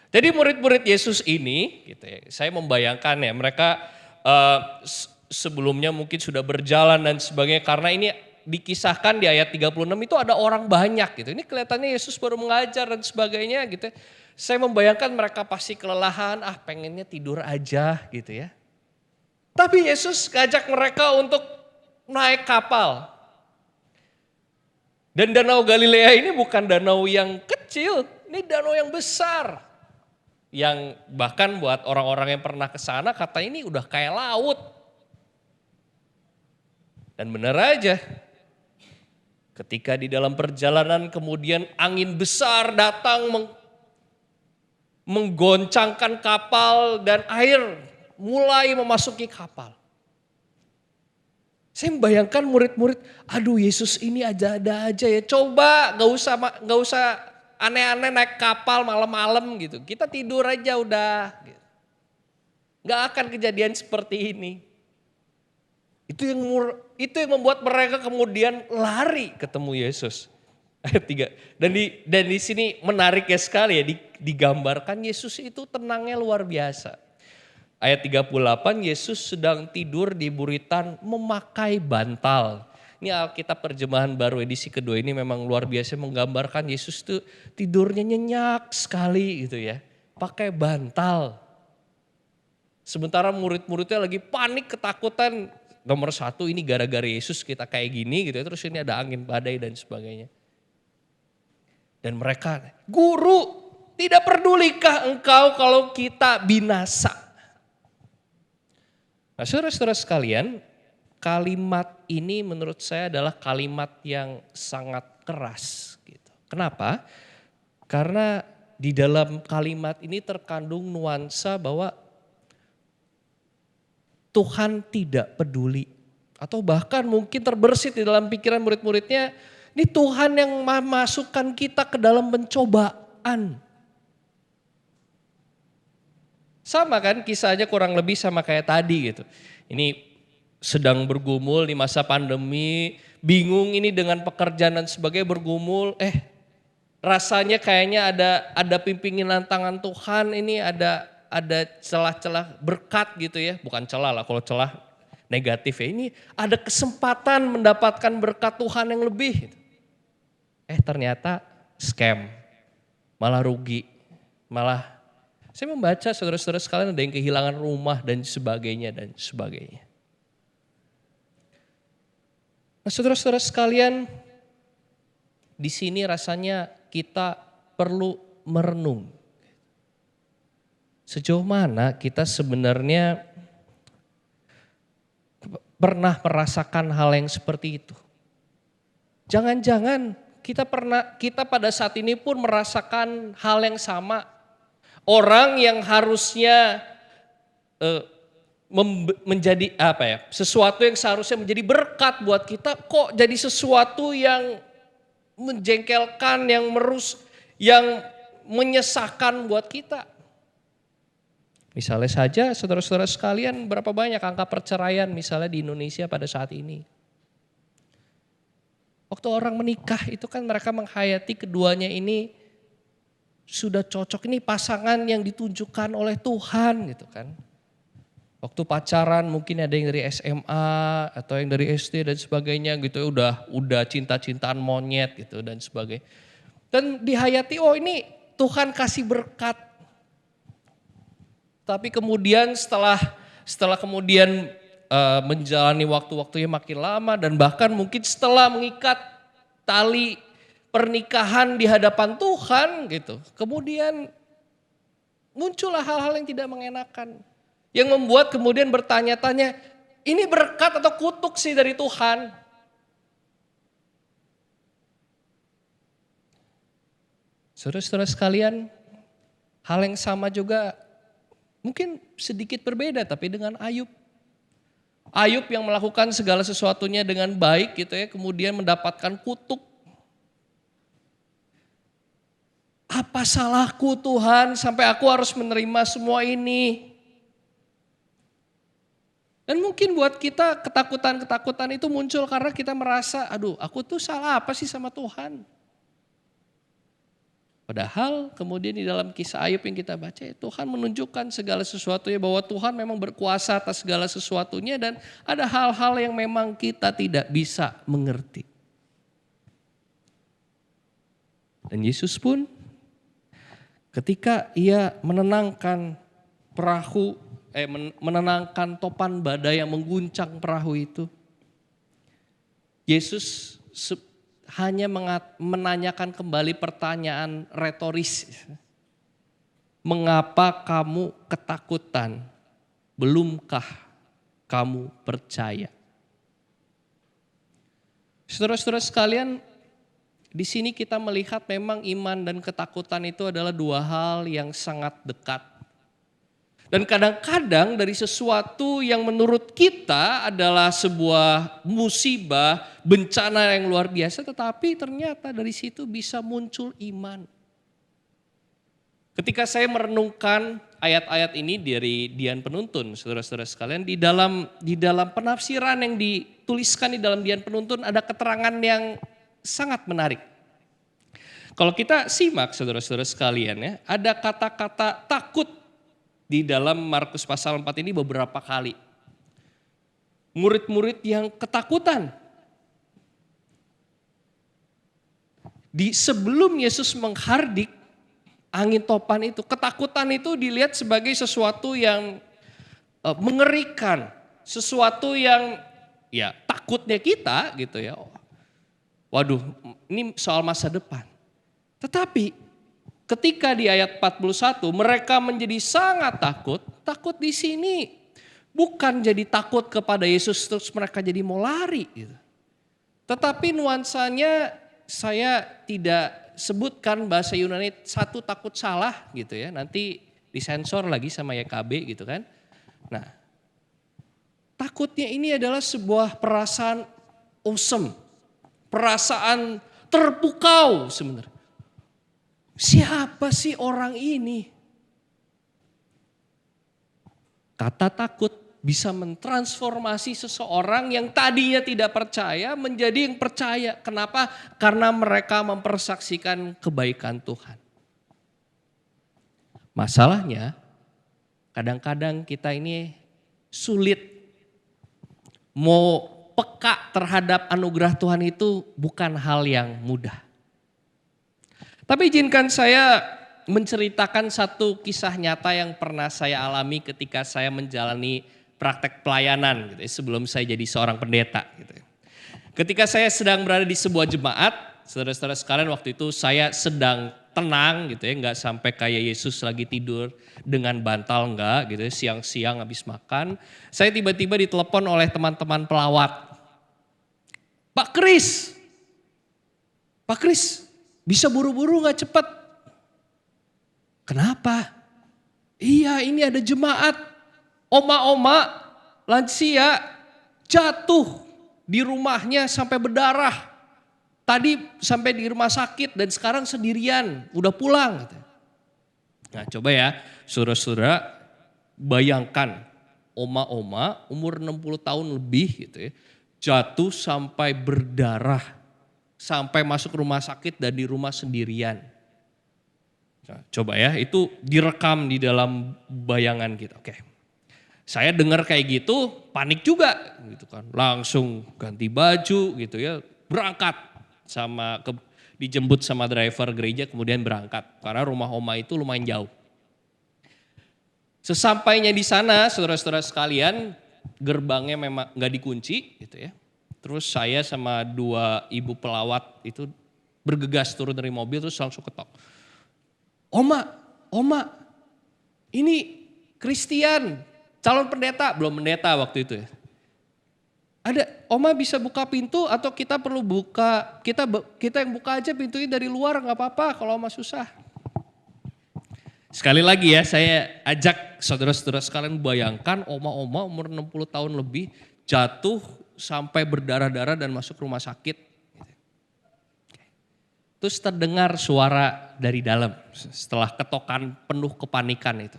Jadi murid-murid Yesus ini gitu ya, saya membayangkan ya mereka sebelumnya mungkin sudah berjalan dan sebagainya karena ini dikisahkan di ayat 36 itu ada orang banyak gitu. Ini kelihatannya Yesus baru mengajar dan sebagainya gitu. Saya membayangkan mereka pasti kelelahan, pengennya tidur aja gitu ya. Tapi Yesus ngajak mereka untuk naik kapal. Dan danau Galilea ini bukan danau yang kecil, ini danau yang besar. Yang bahkan buat orang-orang yang pernah ke sana kata ini udah kayak laut. Dan benar aja. Ketika di dalam perjalanan kemudian angin besar datang menggoncangkan kapal dan air mulai memasuki kapal. Saya membayangkan murid-murid, aduh Yesus ini ada aja ya. Coba gak usah aneh-aneh naik kapal malam-malam gitu. Kita tidur aja udah. Gak akan kejadian seperti ini. Itu yang membuat mereka kemudian lari ketemu Yesus. Ayat 3. Dan di sini menarik ya sekali ya digambarkan Yesus itu tenangnya luar biasa. Ayat 38 Yesus sedang tidur di buritan memakai bantal. Ini Alkitab terjemahan baru edisi kedua ini memang luar biasa menggambarkan Yesus itu tidurnya nyenyak sekali gitu ya. Pakai bantal. Sementara murid-muridnya lagi panik ketakutan. Nomor satu ini gara-gara Yesus kita kayak gini gitu ya. Terus ini ada angin badai dan sebagainya. Dan mereka, guru tidak pedulikah engkau kalau kita binasa? Nah saudara-saudara sekalian, kalimat ini menurut saya adalah kalimat yang sangat keras. Gitu. Kenapa? Karena di dalam kalimat ini terkandung nuansa bahwa Tuhan tidak peduli. Atau bahkan mungkin terbersit di dalam pikiran murid-muridnya, ini Tuhan yang memasukkan kita ke dalam pencobaan. Sama kan kisahnya kurang lebih sama kayak tadi gitu. Ini sedang bergumul di masa pandemi, bingung ini dengan pekerjaan dan sebagainya bergumul. Rasanya kayaknya ada pimpinan tangan Tuhan, ini ada celah-celah berkat gitu ya. Bukan celah lah, kalau celah negatif ya. Ini ada kesempatan mendapatkan berkat Tuhan yang lebih. Ternyata scam, malah rugi, malah saya membaca saudara-saudara sekalian ada yang kehilangan rumah dan sebagainya dan sebagainya. Nah saudara-saudara sekalian, di sini rasanya kita perlu merenung. Sejauh mana kita sebenarnya pernah merasakan hal yang seperti itu. Jangan-jangan kita pada saat ini pun merasakan hal yang sama. Orang yang harusnya menjadi sesuatu yang seharusnya menjadi berkat buat kita, kok jadi sesuatu yang menjengkelkan, yang menyesakkan buat kita. Misalnya saja saudara-saudara sekalian, berapa banyak angka perceraian misalnya di Indonesia pada saat ini. Waktu orang menikah itu kan mereka menghayati keduanya ini sudah cocok, ini pasangan yang ditunjukkan oleh Tuhan gitu kan. Waktu pacaran mungkin ada yang dari SMA atau yang dari SD dan sebagainya gitu, udah cinta-cintaan monyet gitu dan sebagainya. Dan dihayati, oh ini Tuhan kasih berkat. Tapi kemudian setelah kemudian menjalani waktu-waktunya makin lama dan bahkan mungkin setelah mengikat tali pernikahan di hadapan Tuhan gitu, kemudian muncullah hal-hal yang tidak mengenakan. Yang membuat kemudian bertanya-tanya, ini berkat atau kutuk sih dari Tuhan? Saudara-saudara sekalian, hal yang sama juga mungkin sedikit berbeda tapi dengan Ayub. Ayub yang melakukan segala sesuatunya dengan baik gitu ya, kemudian mendapatkan kutuk. Apa salahku Tuhan sampai aku harus menerima semua ini? Dan mungkin buat kita ketakutan-ketakutan itu muncul karena kita merasa, aduh aku tuh salah apa sih sama Tuhan? Padahal kemudian di dalam kisah Ayub yang kita baca, Tuhan menunjukkan segala sesuatunya bahwa Tuhan memang berkuasa atas segala sesuatunya dan ada hal-hal yang memang kita tidak bisa mengerti. Dan Yesus pun ketika ia menenangkan menenangkan topan badai yang mengguncang perahu itu, Yesus hanya menanyakan kembali pertanyaan retoris. Mengapa kamu ketakutan? Belumkah kamu percaya? Saudara-saudara sekalian, di sini kita melihat memang iman dan ketakutan itu adalah dua hal yang sangat dekat. Dan kadang-kadang dari sesuatu yang menurut kita adalah sebuah musibah, bencana yang luar biasa, tetapi ternyata dari situ bisa muncul iman. Ketika saya merenungkan ayat-ayat ini dari Dian Penuntun, saudara-saudara sekalian, di dalam penafsiran yang dituliskan di dalam Dian Penuntun ada keterangan yang sangat menarik. Kalau kita simak saudara-saudara sekalian ya, ada kata-kata takut di dalam Markus pasal 4 ini beberapa kali. Murid-murid yang ketakutan. Sebelum Yesus menghardik angin topan itu, ketakutan itu dilihat sebagai sesuatu yang mengerikan. Sesuatu yang ya takutnya kita gitu ya. Waduh, ini soal masa depan. Tetapi ketika di ayat 41 mereka menjadi sangat takut. Takut di sini bukan jadi takut kepada Yesus terus mereka jadi mau lari gitu. Tetapi nuansanya saya tidak sebutkan bahasa Yunani, satu takut salah gitu ya. Nanti disensor lagi sama YKB gitu kan. Nah, takutnya ini adalah sebuah perasaan awesome. Perasaan terpukau sebenarnya. Siapa sih orang ini? Kata takut bisa mentransformasi seseorang yang tadinya tidak percaya menjadi yang percaya. Kenapa? Karena mereka mempersaksikan kebaikan Tuhan. Masalahnya kadang-kadang kita ini sulit mau peka terhadap anugerah Tuhan itu bukan hal yang mudah. Tapi izinkan saya menceritakan satu kisah nyata yang pernah saya alami ketika saya menjalani praktek pelayanan gitu, sebelum saya jadi seorang pendeta. Gitu. Ketika saya sedang berada di sebuah jemaat, saudara-saudara sekalian waktu itu saya sedang tenang gitu ya, nggak sampai kayak Yesus lagi tidur dengan bantal enggak gitu ya, siang-siang habis makan. Saya tiba-tiba ditelepon oleh teman-teman pelawat. Pak Kris, Pak Kris, bisa buru-buru gak cepat? Kenapa? Iya, ini ada jemaat. Oma-oma, lansia, jatuh di rumahnya sampai berdarah. Tadi sampai di rumah sakit dan sekarang sendirian, udah pulang. Nah coba ya, saudara-saudara bayangkan oma-oma umur 60 tahun lebih gitu ya, jatuh sampai berdarah, sampai masuk rumah sakit dan di rumah sendirian. Nah, coba ya, itu direkam di dalam bayangan kita. Oke. Saya dengar kayak gitu, panik juga gitu kan. Langsung ganti baju gitu ya, berangkat dijemput sama driver gereja kemudian berangkat. Karena rumah oma itu lumayan jauh. Sesampainya di sana, saudara-saudara sekalian, gerbangnya memang nggak dikunci gitu ya. Terus saya sama 2 ibu pelawat itu bergegas turun dari mobil terus langsung ketok. Oma, ini Christian, calon pendeta, belum pendeta waktu itu ya. Oma bisa buka pintu atau kita perlu buka, kita yang buka aja pintunya dari luar nggak apa-apa kalau Oma susah. Sekali lagi ya, saya ajak saudara-saudara sekalian bayangkan oma-oma umur 60 tahun lebih jatuh sampai berdarah-darah dan masuk rumah sakit. Terus terdengar suara dari dalam setelah ketokan penuh kepanikan itu.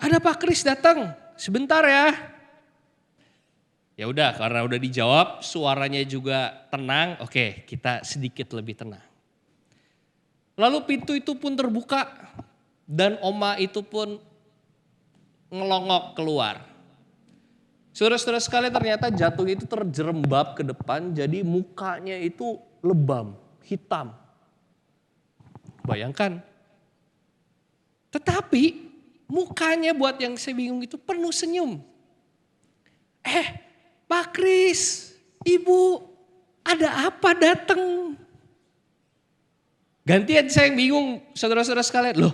Ada Pak Kris datang, sebentar ya. Ya udah, karena udah dijawab, suaranya juga tenang. Oke, kita sedikit lebih tenang. Lalu pintu itu pun terbuka dan oma itu pun ngelongok keluar. Saudara-saudara sekalian, ternyata jatuh itu terjerembab ke depan, jadi mukanya itu lebam, hitam. Bayangkan. Tetapi mukanya buat yang saya bingung itu penuh senyum. Pak Kris, Ibu, ada apa datang? Gantian saya yang bingung, saudara-saudara sekalian. Loh,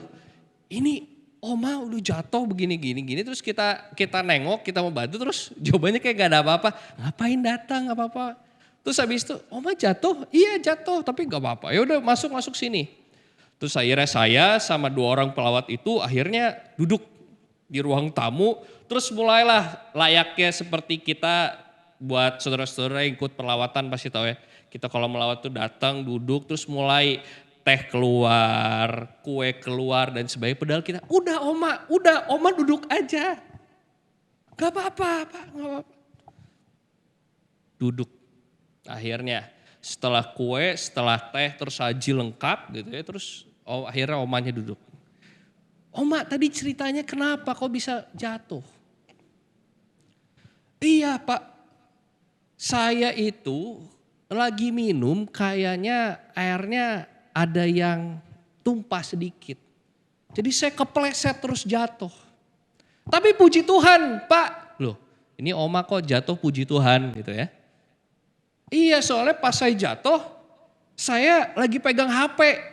ini oma udah jatuh begini terus kita nengok, kita mau bantu terus jawabannya kayak gak ada apa-apa. Ngapain datang, gak apa-apa. Terus habis itu, oma jatuh? Iya jatuh, tapi gak apa-apa. Ya udah masuk sini. Terus akhirnya saya sama 2 orang pelawat itu akhirnya duduk di ruang tamu. Terus mulailah layaknya seperti kita buat saudara-saudara yang ikut perlawatan pasti tahu ya. Kita kalau melawat tuh datang, duduk, terus mulai teh keluar, kue keluar dan sebagainya. Padahal kita, udah oma duduk aja. Gak apa-apa, Pak, gak apa-apa. Duduk. Akhirnya setelah kue, setelah teh tersaji lengkap gitu ya. Terus akhirnya omanya duduk. Oma tadi ceritanya kenapa kok bisa jatuh? Iya Pak, saya itu lagi minum kayaknya airnya ada yang tumpah sedikit. Jadi saya kepleset terus jatuh. Tapi puji Tuhan Pak. Loh ini oma kok jatuh puji Tuhan gitu ya. Iya soalnya pas saya jatuh saya lagi pegang HP.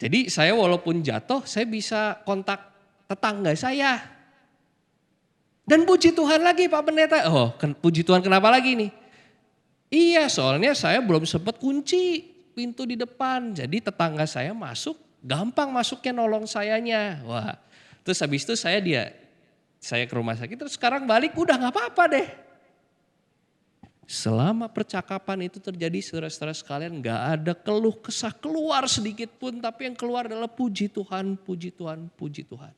Jadi saya walaupun jatuh saya bisa kontak tetangga saya. Dan puji Tuhan lagi Pak Pendeta. Oh puji Tuhan kenapa lagi nih? Iya soalnya saya belum sempat kunci pintu di depan. Jadi tetangga saya masuk, gampang masuknya nolong sayanya. Wah, terus habis itu saya ke rumah sakit, terus sekarang balik udah gak apa-apa deh. Selama percakapan itu terjadi saudara-saudara sekalian gak ada keluh kesah keluar sedikit pun. Tapi yang keluar adalah puji Tuhan, puji Tuhan, puji Tuhan.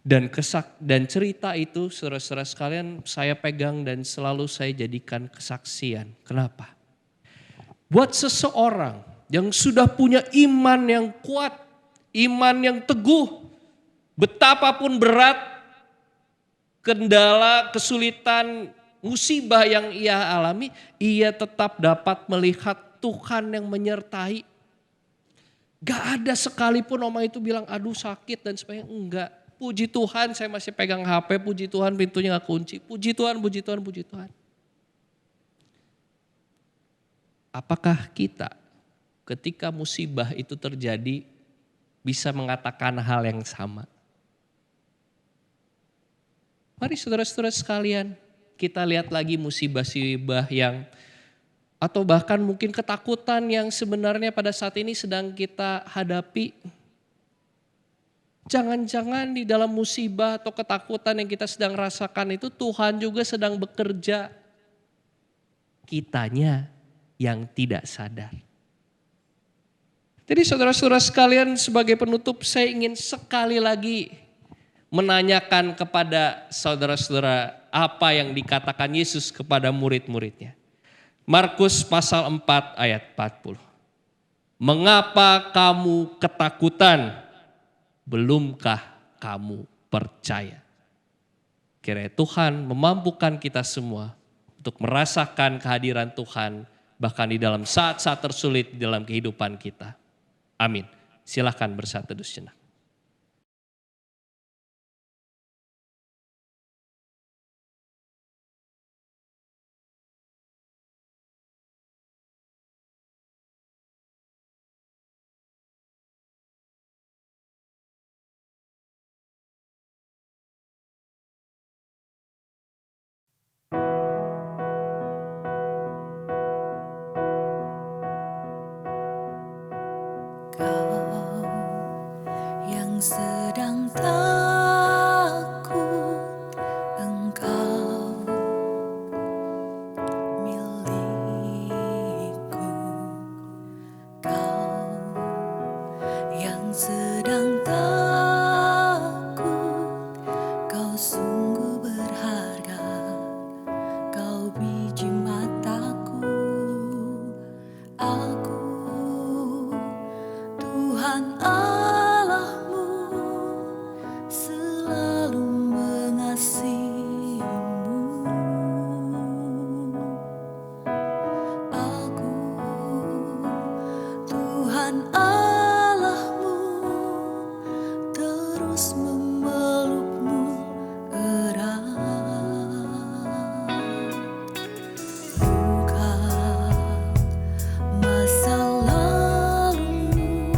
Dan cerita itu saudara-saudara sekalian saya pegang dan selalu saya jadikan kesaksian. Kenapa? Buat seseorang yang sudah punya iman yang kuat, iman yang teguh, betapapun berat, kendala, kesulitan, musibah yang ia alami, ia tetap dapat melihat Tuhan yang menyertai. Gak ada sekalipun oma itu bilang aduh sakit dan sebagainya, enggak. Puji Tuhan saya masih pegang HP, puji Tuhan pintunya gak kunci. Puji Tuhan, puji Tuhan, puji Tuhan. Apakah kita ketika musibah itu terjadi bisa mengatakan hal yang sama? Mari saudara-saudara sekalian, kita lihat lagi musibah-musibah yang atau bahkan mungkin ketakutan yang sebenarnya pada saat ini sedang kita hadapi. Jangan-jangan di dalam musibah atau ketakutan yang kita sedang rasakan itu Tuhan juga sedang bekerja. Kitanya yang tidak sadar. Jadi saudara-saudara sekalian, sebagai penutup saya ingin sekali lagi menanyakan kepada saudara-saudara apa yang dikatakan Yesus kepada murid-muridnya. Markus pasal 4 ayat 40. Mengapa kamu ketakutan? Belumkah kamu percaya? Kiranya Tuhan memampukan kita semua untuk merasakan kehadiran Tuhan bahkan di dalam saat-saat tersulit di dalam kehidupan kita. Amin. Silakan bersatu teduh sejenak.
Kau yang sedang takut, engkau milikku. Kau yang sedang takut, kau sungguh berharga, kau biji mataku. Aku Tuhan Allahmu selalu mengasihimu. Aku Tuhan Allahmu terus memelukmu erat. Luka masa lalumu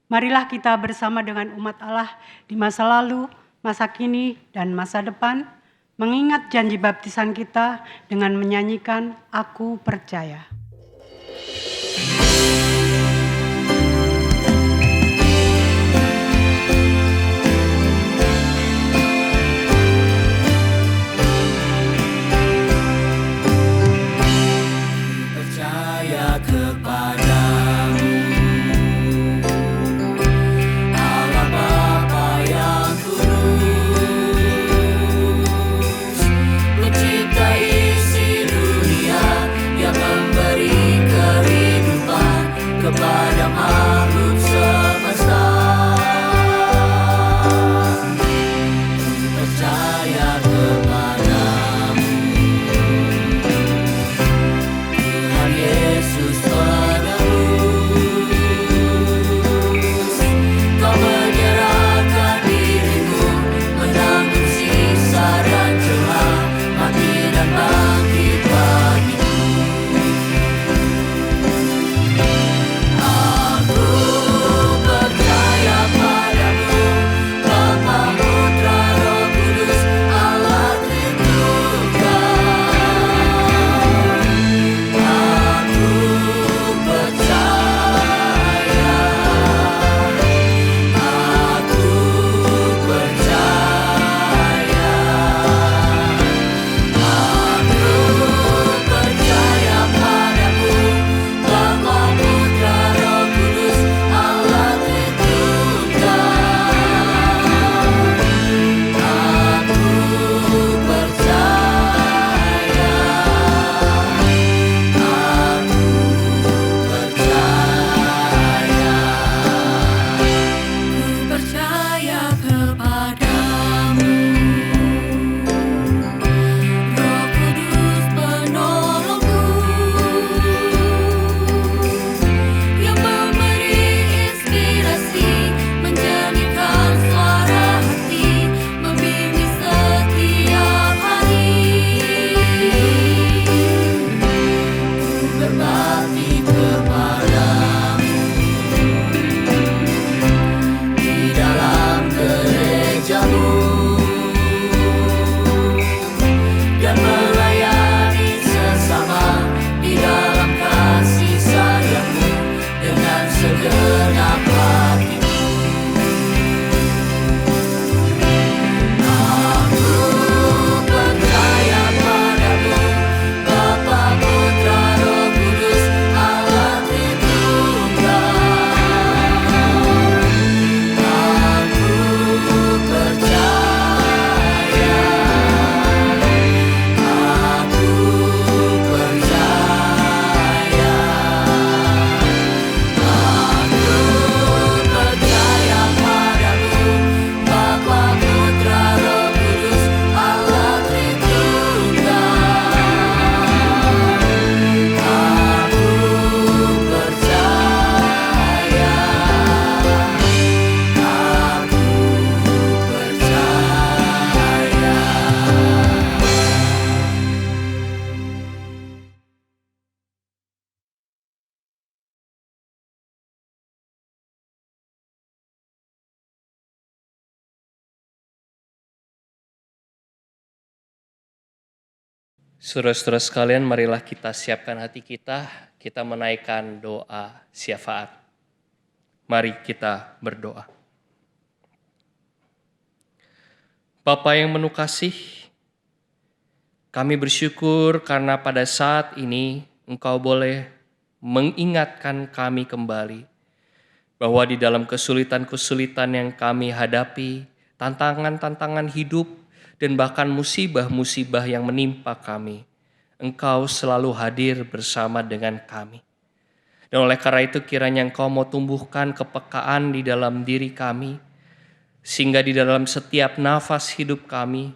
Marilah kita bersama dengan umat Allah di masa lalu, masa kini, dan masa depan, mengingat janji baptisan kita dengan menyanyikan Aku Percaya.
Percaya kepadamu, Allah Bapa yang kudus, pencipta isi dunia, yang memberi kehidupan kepada makhluk semesta. Percaya kepadamu, Tuhan Yesus penebus, Kau menyerahkan dirimu, menanggung siksa dan celah, mati dan bangkit bagiku. Aku percaya padamu, Bapa, Putra, Roh Kudus, Allah Tritunggal. Aku percaya, aku percaya, aku percaya padamu, Bapa, Putra, Roh Kudus, Allah Tritunggal. Aku percaya, Ku percaya kepadamu, Roh Kudus penolongku, yang memberi inspirasi, menjernihkan suara hati, membimbing setiap hari. Ku berbakti kepadamu di dalam gerejamu, dan melayani sesama di dalam kasih sayangmu dengan segenap hatiku. Aku percaya padamu, Bapa, Putra, Roh Kudus, Allah Tritunggal. Aku percaya, aku percaya, aku percaya padamu, Bapa, Putra, Roh Kudus, Allah Tritunggal. Aku percaya, aku percaya.
Saudara-saudara sekalian, marilah kita siapkan hati kita menaikkan doa syafaat. Mari kita berdoa. Bapa yang penuh kasih, kami bersyukur karena pada saat ini Engkau boleh mengingatkan kami kembali bahwa di dalam kesulitan-kesulitan yang kami hadapi, tantangan-tantangan hidup, dan bahkan musibah-musibah yang menimpa kami, Engkau selalu hadir bersama dengan kami. Dan oleh karena itu kiranya Engkau mau tumbuhkan kepekaan di dalam diri kami, sehingga di dalam setiap nafas hidup kami,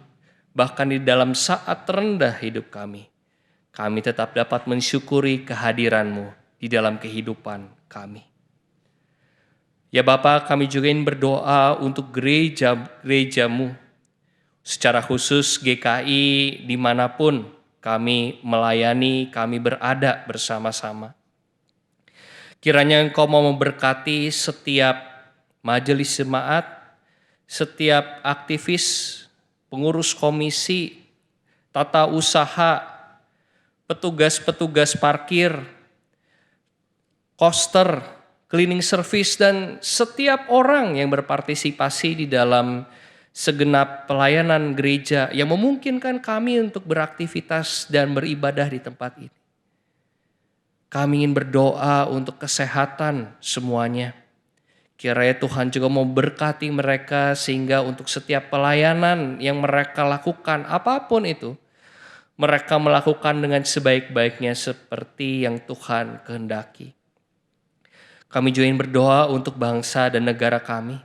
bahkan di dalam saat terendah hidup kami tetap dapat mensyukuri kehadiran-Mu di dalam kehidupan kami. Ya Bapa, kami juga ingin berdoa untuk gereja-gereja-Mu, secara khusus GKI dimanapun kami melayani, kami berada bersama-sama. Kiranya Engkau mau memberkati setiap majelis jemaat, setiap aktivis, pengurus komisi, tata usaha, petugas-petugas parkir, koster, cleaning service, dan setiap orang yang berpartisipasi di dalam segenap pelayanan gereja yang memungkinkan kami untuk beraktivitas dan beribadah di tempat ini. Kami ingin berdoa untuk kesehatan semuanya. Kiranya Tuhan juga memberkati mereka sehingga untuk setiap pelayanan yang mereka lakukan, apapun itu, mereka melakukan dengan sebaik-baiknya seperti yang Tuhan kehendaki. Kami juga ingin berdoa untuk bangsa dan negara kami.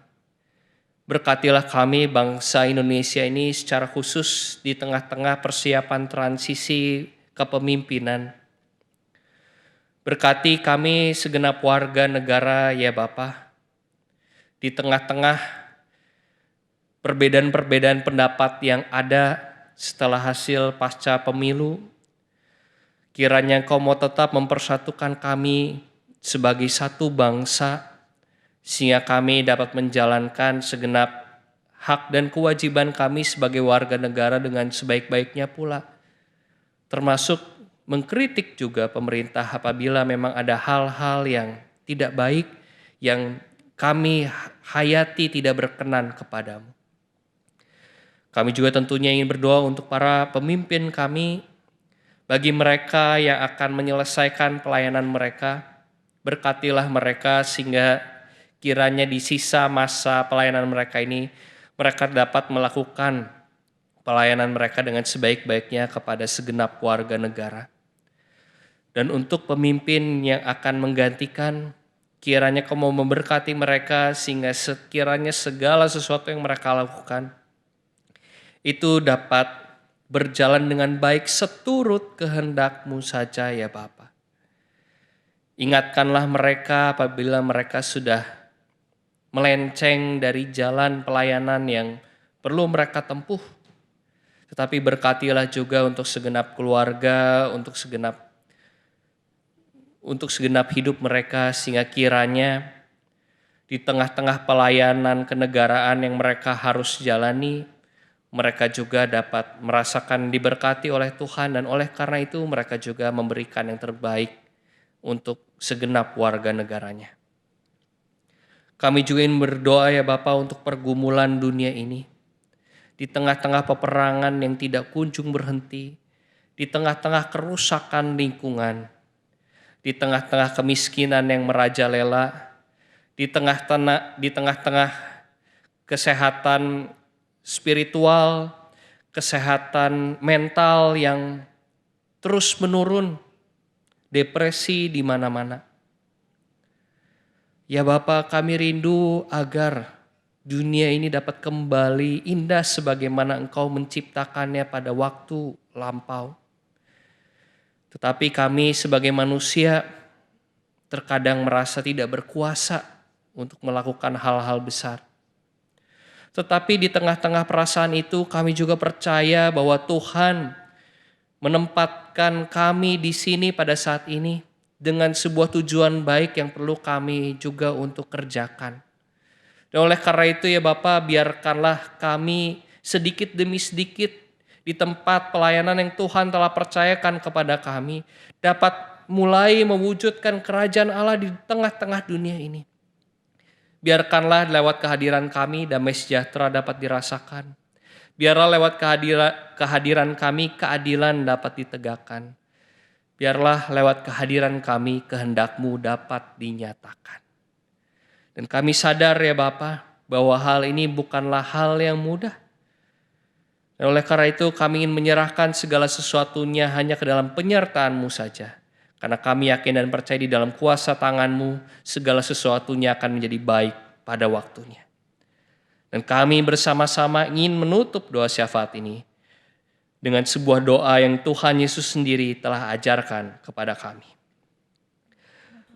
Berkatilah kami bangsa Indonesia ini secara khusus di tengah-tengah persiapan transisi kepemimpinan. Berkati kami segenap warga negara ya Bapa. Di tengah-tengah perbedaan-perbedaan pendapat yang ada setelah hasil pasca pemilu, kiranya Engkau mau tetap mempersatukan kami sebagai satu bangsa, sehingga kami dapat menjalankan segenap hak dan kewajiban kami sebagai warga negara dengan sebaik-baiknya pula, termasuk mengkritik juga pemerintah apabila memang ada hal-hal yang tidak baik, yang kami hayati tidak berkenan kepadamu. Kami juga tentunya ingin berdoa untuk para pemimpin kami, bagi mereka yang akan menyelesaikan pelayanan mereka. Berkatilah mereka sehingga kiranya di sisa masa pelayanan mereka ini, mereka dapat melakukan pelayanan mereka dengan sebaik-baiknya kepada segenap warga negara. Dan untuk pemimpin yang akan menggantikan, kiranya Kau mau memberkati mereka sehingga sekiranya segala sesuatu yang mereka lakukan itu dapat berjalan dengan baik seturut kehendak-Mu saja ya Bapa. Ingatkanlah mereka apabila mereka sudah melenceng dari jalan pelayanan yang perlu mereka tempuh. Tetapi berkatilah juga untuk segenap keluarga, untuk segenap hidup mereka sehingga kiranya di tengah-tengah pelayanan kenegaraan yang mereka harus jalani, mereka juga dapat merasakan diberkati oleh Tuhan dan oleh karena itu mereka juga memberikan yang terbaik untuk segenap warga negaranya. Kami juga ingin berdoa ya Bapa untuk pergumulan dunia ini. Di tengah-tengah peperangan yang tidak kunjung berhenti, di tengah-tengah kerusakan lingkungan, di tengah-tengah kemiskinan yang merajalela, di tengah-tengah kesehatan spiritual, kesehatan mental yang terus menurun, depresi di mana-mana. Ya Bapa, kami rindu agar dunia ini dapat kembali indah sebagaimana Engkau menciptakannya pada waktu lampau. Tetapi kami sebagai manusia terkadang merasa tidak berkuasa untuk melakukan hal-hal besar. Tetapi di tengah-tengah perasaan itu kami juga percaya bahwa Tuhan menempatkan kami di sini pada saat ini dengan sebuah tujuan baik yang perlu kami juga untuk kerjakan. Dan oleh karena itu ya Bapa, biarkanlah kami sedikit demi sedikit di tempat pelayanan yang Tuhan telah percayakan kepada kami dapat mulai mewujudkan kerajaan Allah di tengah-tengah dunia ini. Biarkanlah lewat kehadiran kami damai sejahtera dapat dirasakan. Biarlah lewat kehadiran kami keadilan dapat ditegakkan. Biarlah lewat kehadiran kami kehendak-Mu dapat dinyatakan. Dan kami sadar ya Bapa bahwa hal ini bukanlah hal yang mudah. Dan oleh karena itu kami ingin menyerahkan segala sesuatunya hanya ke dalam penyertaan-Mu saja. Karena kami yakin dan percaya di dalam kuasa tangan-Mu segala sesuatunya akan menjadi baik pada waktunya. Dan kami bersama-sama ingin menutup doa syafaat ini dengan sebuah doa yang Tuhan Yesus sendiri telah ajarkan kepada kami.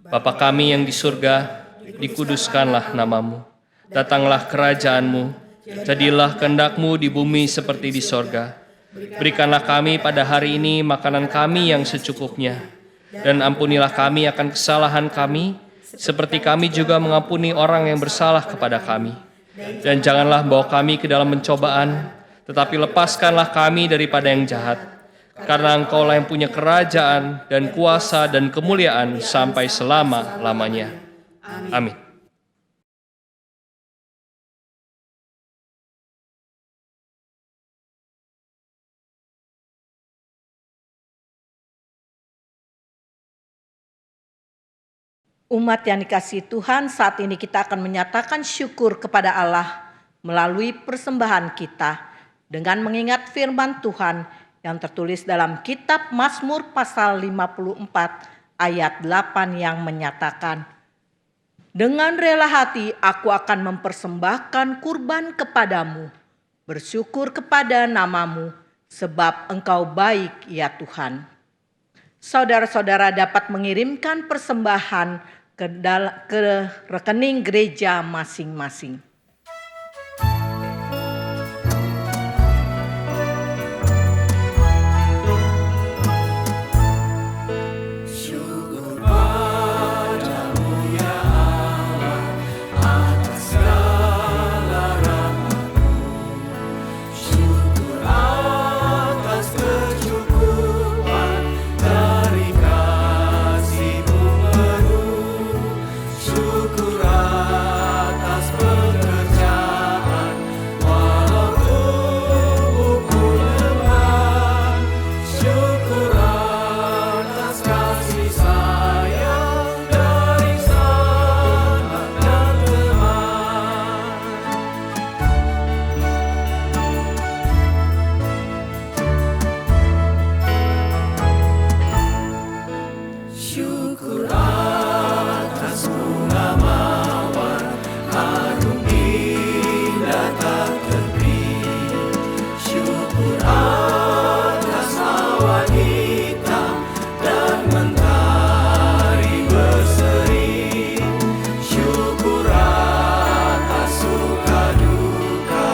Bapa kami yang di surga, dikuduskanlah nama-Mu. Datanglah kerajaan-Mu, jadilah kehendak-Mu di bumi seperti di sorga. Berikanlah kami pada hari ini makanan kami yang secukupnya. Dan ampunilah kami akan kesalahan kami, seperti kami juga mengampuni orang yang bersalah kepada kami. Dan janganlah bawa kami ke dalam pencobaan, tetapi lepaskanlah kami daripada yang jahat. Karena Engkaulah yang punya kerajaan dan kuasa dan kemuliaan sampai selama-lamanya. Amin.
Umat yang dikasihi Tuhan, saat ini kita akan menyatakan syukur kepada Allah melalui persembahan kita dengan mengingat firman Tuhan yang tertulis dalam kitab Mazmur pasal 54 ayat 8 yang menyatakan, "Dengan rela hati aku akan mempersembahkan kurban kepadamu, bersyukur kepada namamu, sebab Engkau baik ya Tuhan." Saudara-saudara dapat mengirimkan persembahan ke rekening gereja masing-masing.
Syukur padamu ya Allah atas segala rahmat-Mu. Syukur atas kecukupan dari kasih-Mu penuh. Syukur atas pekerjaan walau tubuhku lemah. Syukur atas kasih sayang dari sanak dan teman. Syukur atas bunga mawar harum indah tak terbit. Syukur atas awan hitam dan mentari berseri. Syukur atas suka duka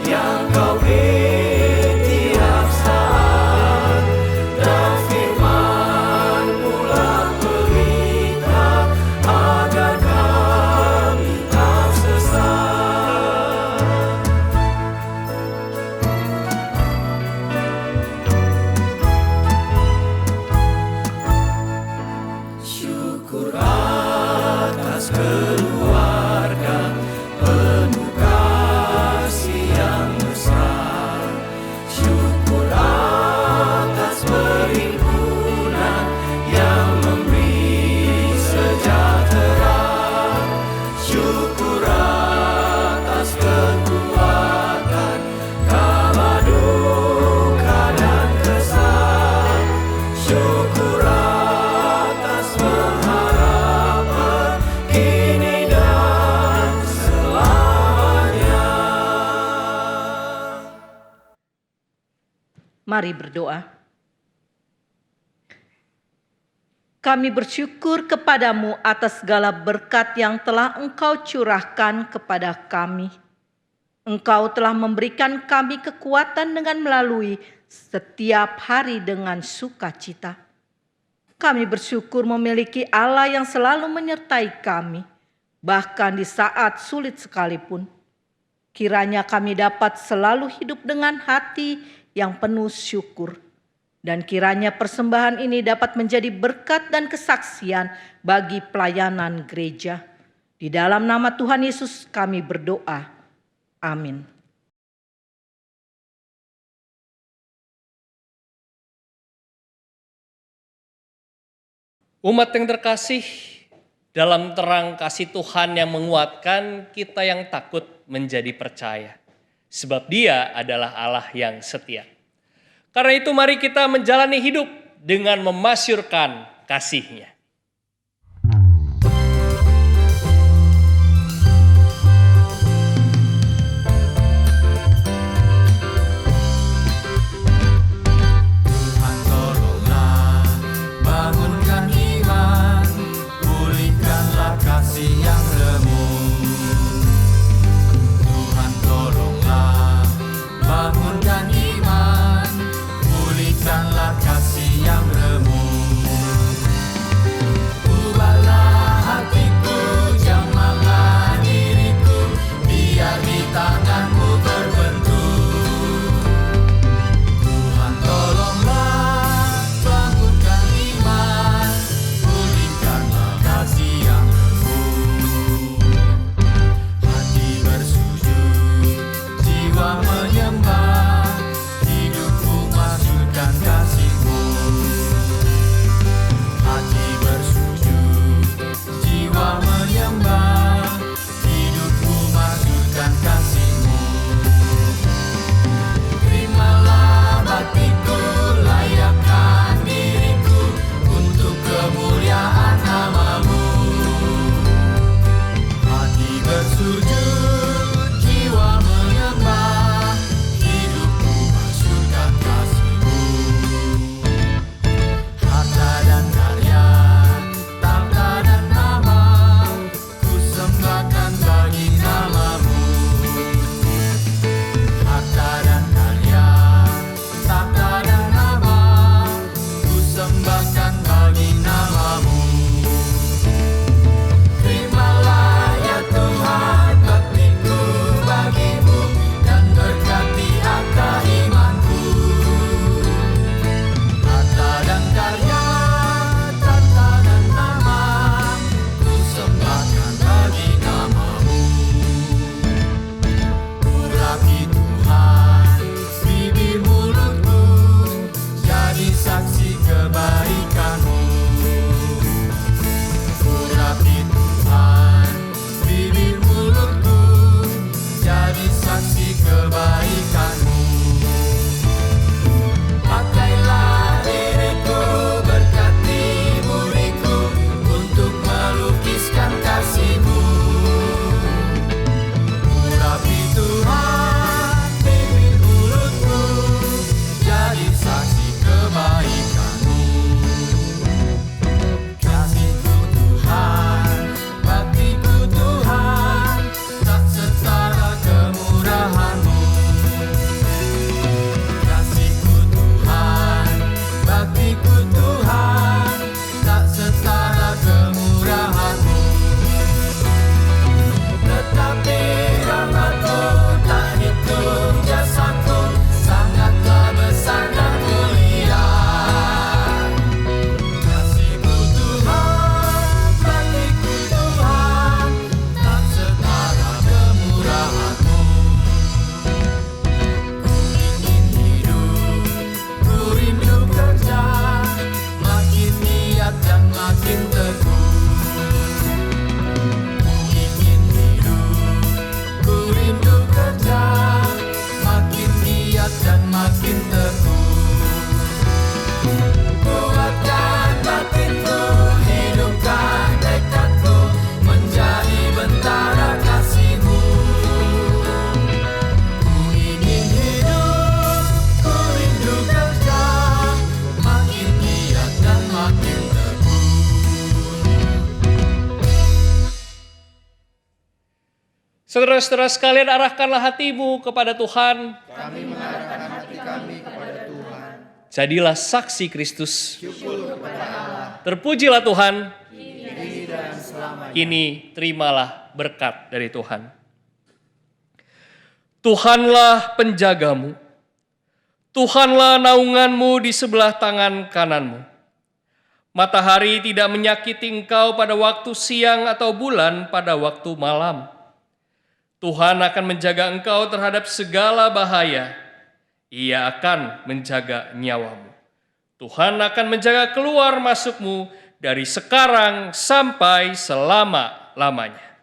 yang Kau beri tiap saat. Dan firman pula pelita agar kami tak sesat. Syukur atas keluarga penuh kasih yang besar. Syukur atas perhimpunan yang memberi sejahtera. Syukur atas kekuatan kala duka dan kesal. Syukur atas pengharapan kini dan selamanya.
Mari berdoa. Kami bersyukur kepadamu atas segala berkat yang telah Engkau curahkan kepada kami. Engkau telah memberikan kami kekuatan dengan melalui setiap hari dengan sukacita. Kami bersyukur memiliki Allah yang selalu menyertai kami, bahkan di saat sulit sekalipun. Kiranya kami dapat selalu hidup dengan hati yang penuh syukur. Dan kiranya persembahan ini dapat menjadi berkat dan kesaksian bagi pelayanan gereja. Di dalam nama Tuhan Yesus kami berdoa. Amin.
Umat yang terkasih, dalam terang kasih Tuhan yang menguatkan, kita yang takut menjadi percaya. Sebab Dia adalah Allah yang setia. Karena itu mari kita menjalani hidup dengan memasyurkan kasih-Nya.
Tuhan tolonglah, bangunkan iman, pulihkanlah kasih yang remuk. Tuhan tolonglah, bangunkan iman, pulihkanlah kasih yang remuk.
Saudara-saudara sekalian, arahkanlah hatimu kepada Tuhan.
Kami mengarahkan hati kami kepada Tuhan.
Jadilah saksi Kristus. Terpujilah Tuhan. Kini terimalah berkat dari Tuhan. Tuhanlah penjagamu. Tuhanlah naunganmu di sebelah tangan kananmu. Matahari tidak menyakiti engkau pada waktu siang atau bulan pada waktu malam. Tuhan akan menjaga engkau terhadap segala bahaya. Ia akan menjaga nyawamu. Tuhan akan menjaga keluar masukmu dari sekarang sampai selama-lamanya.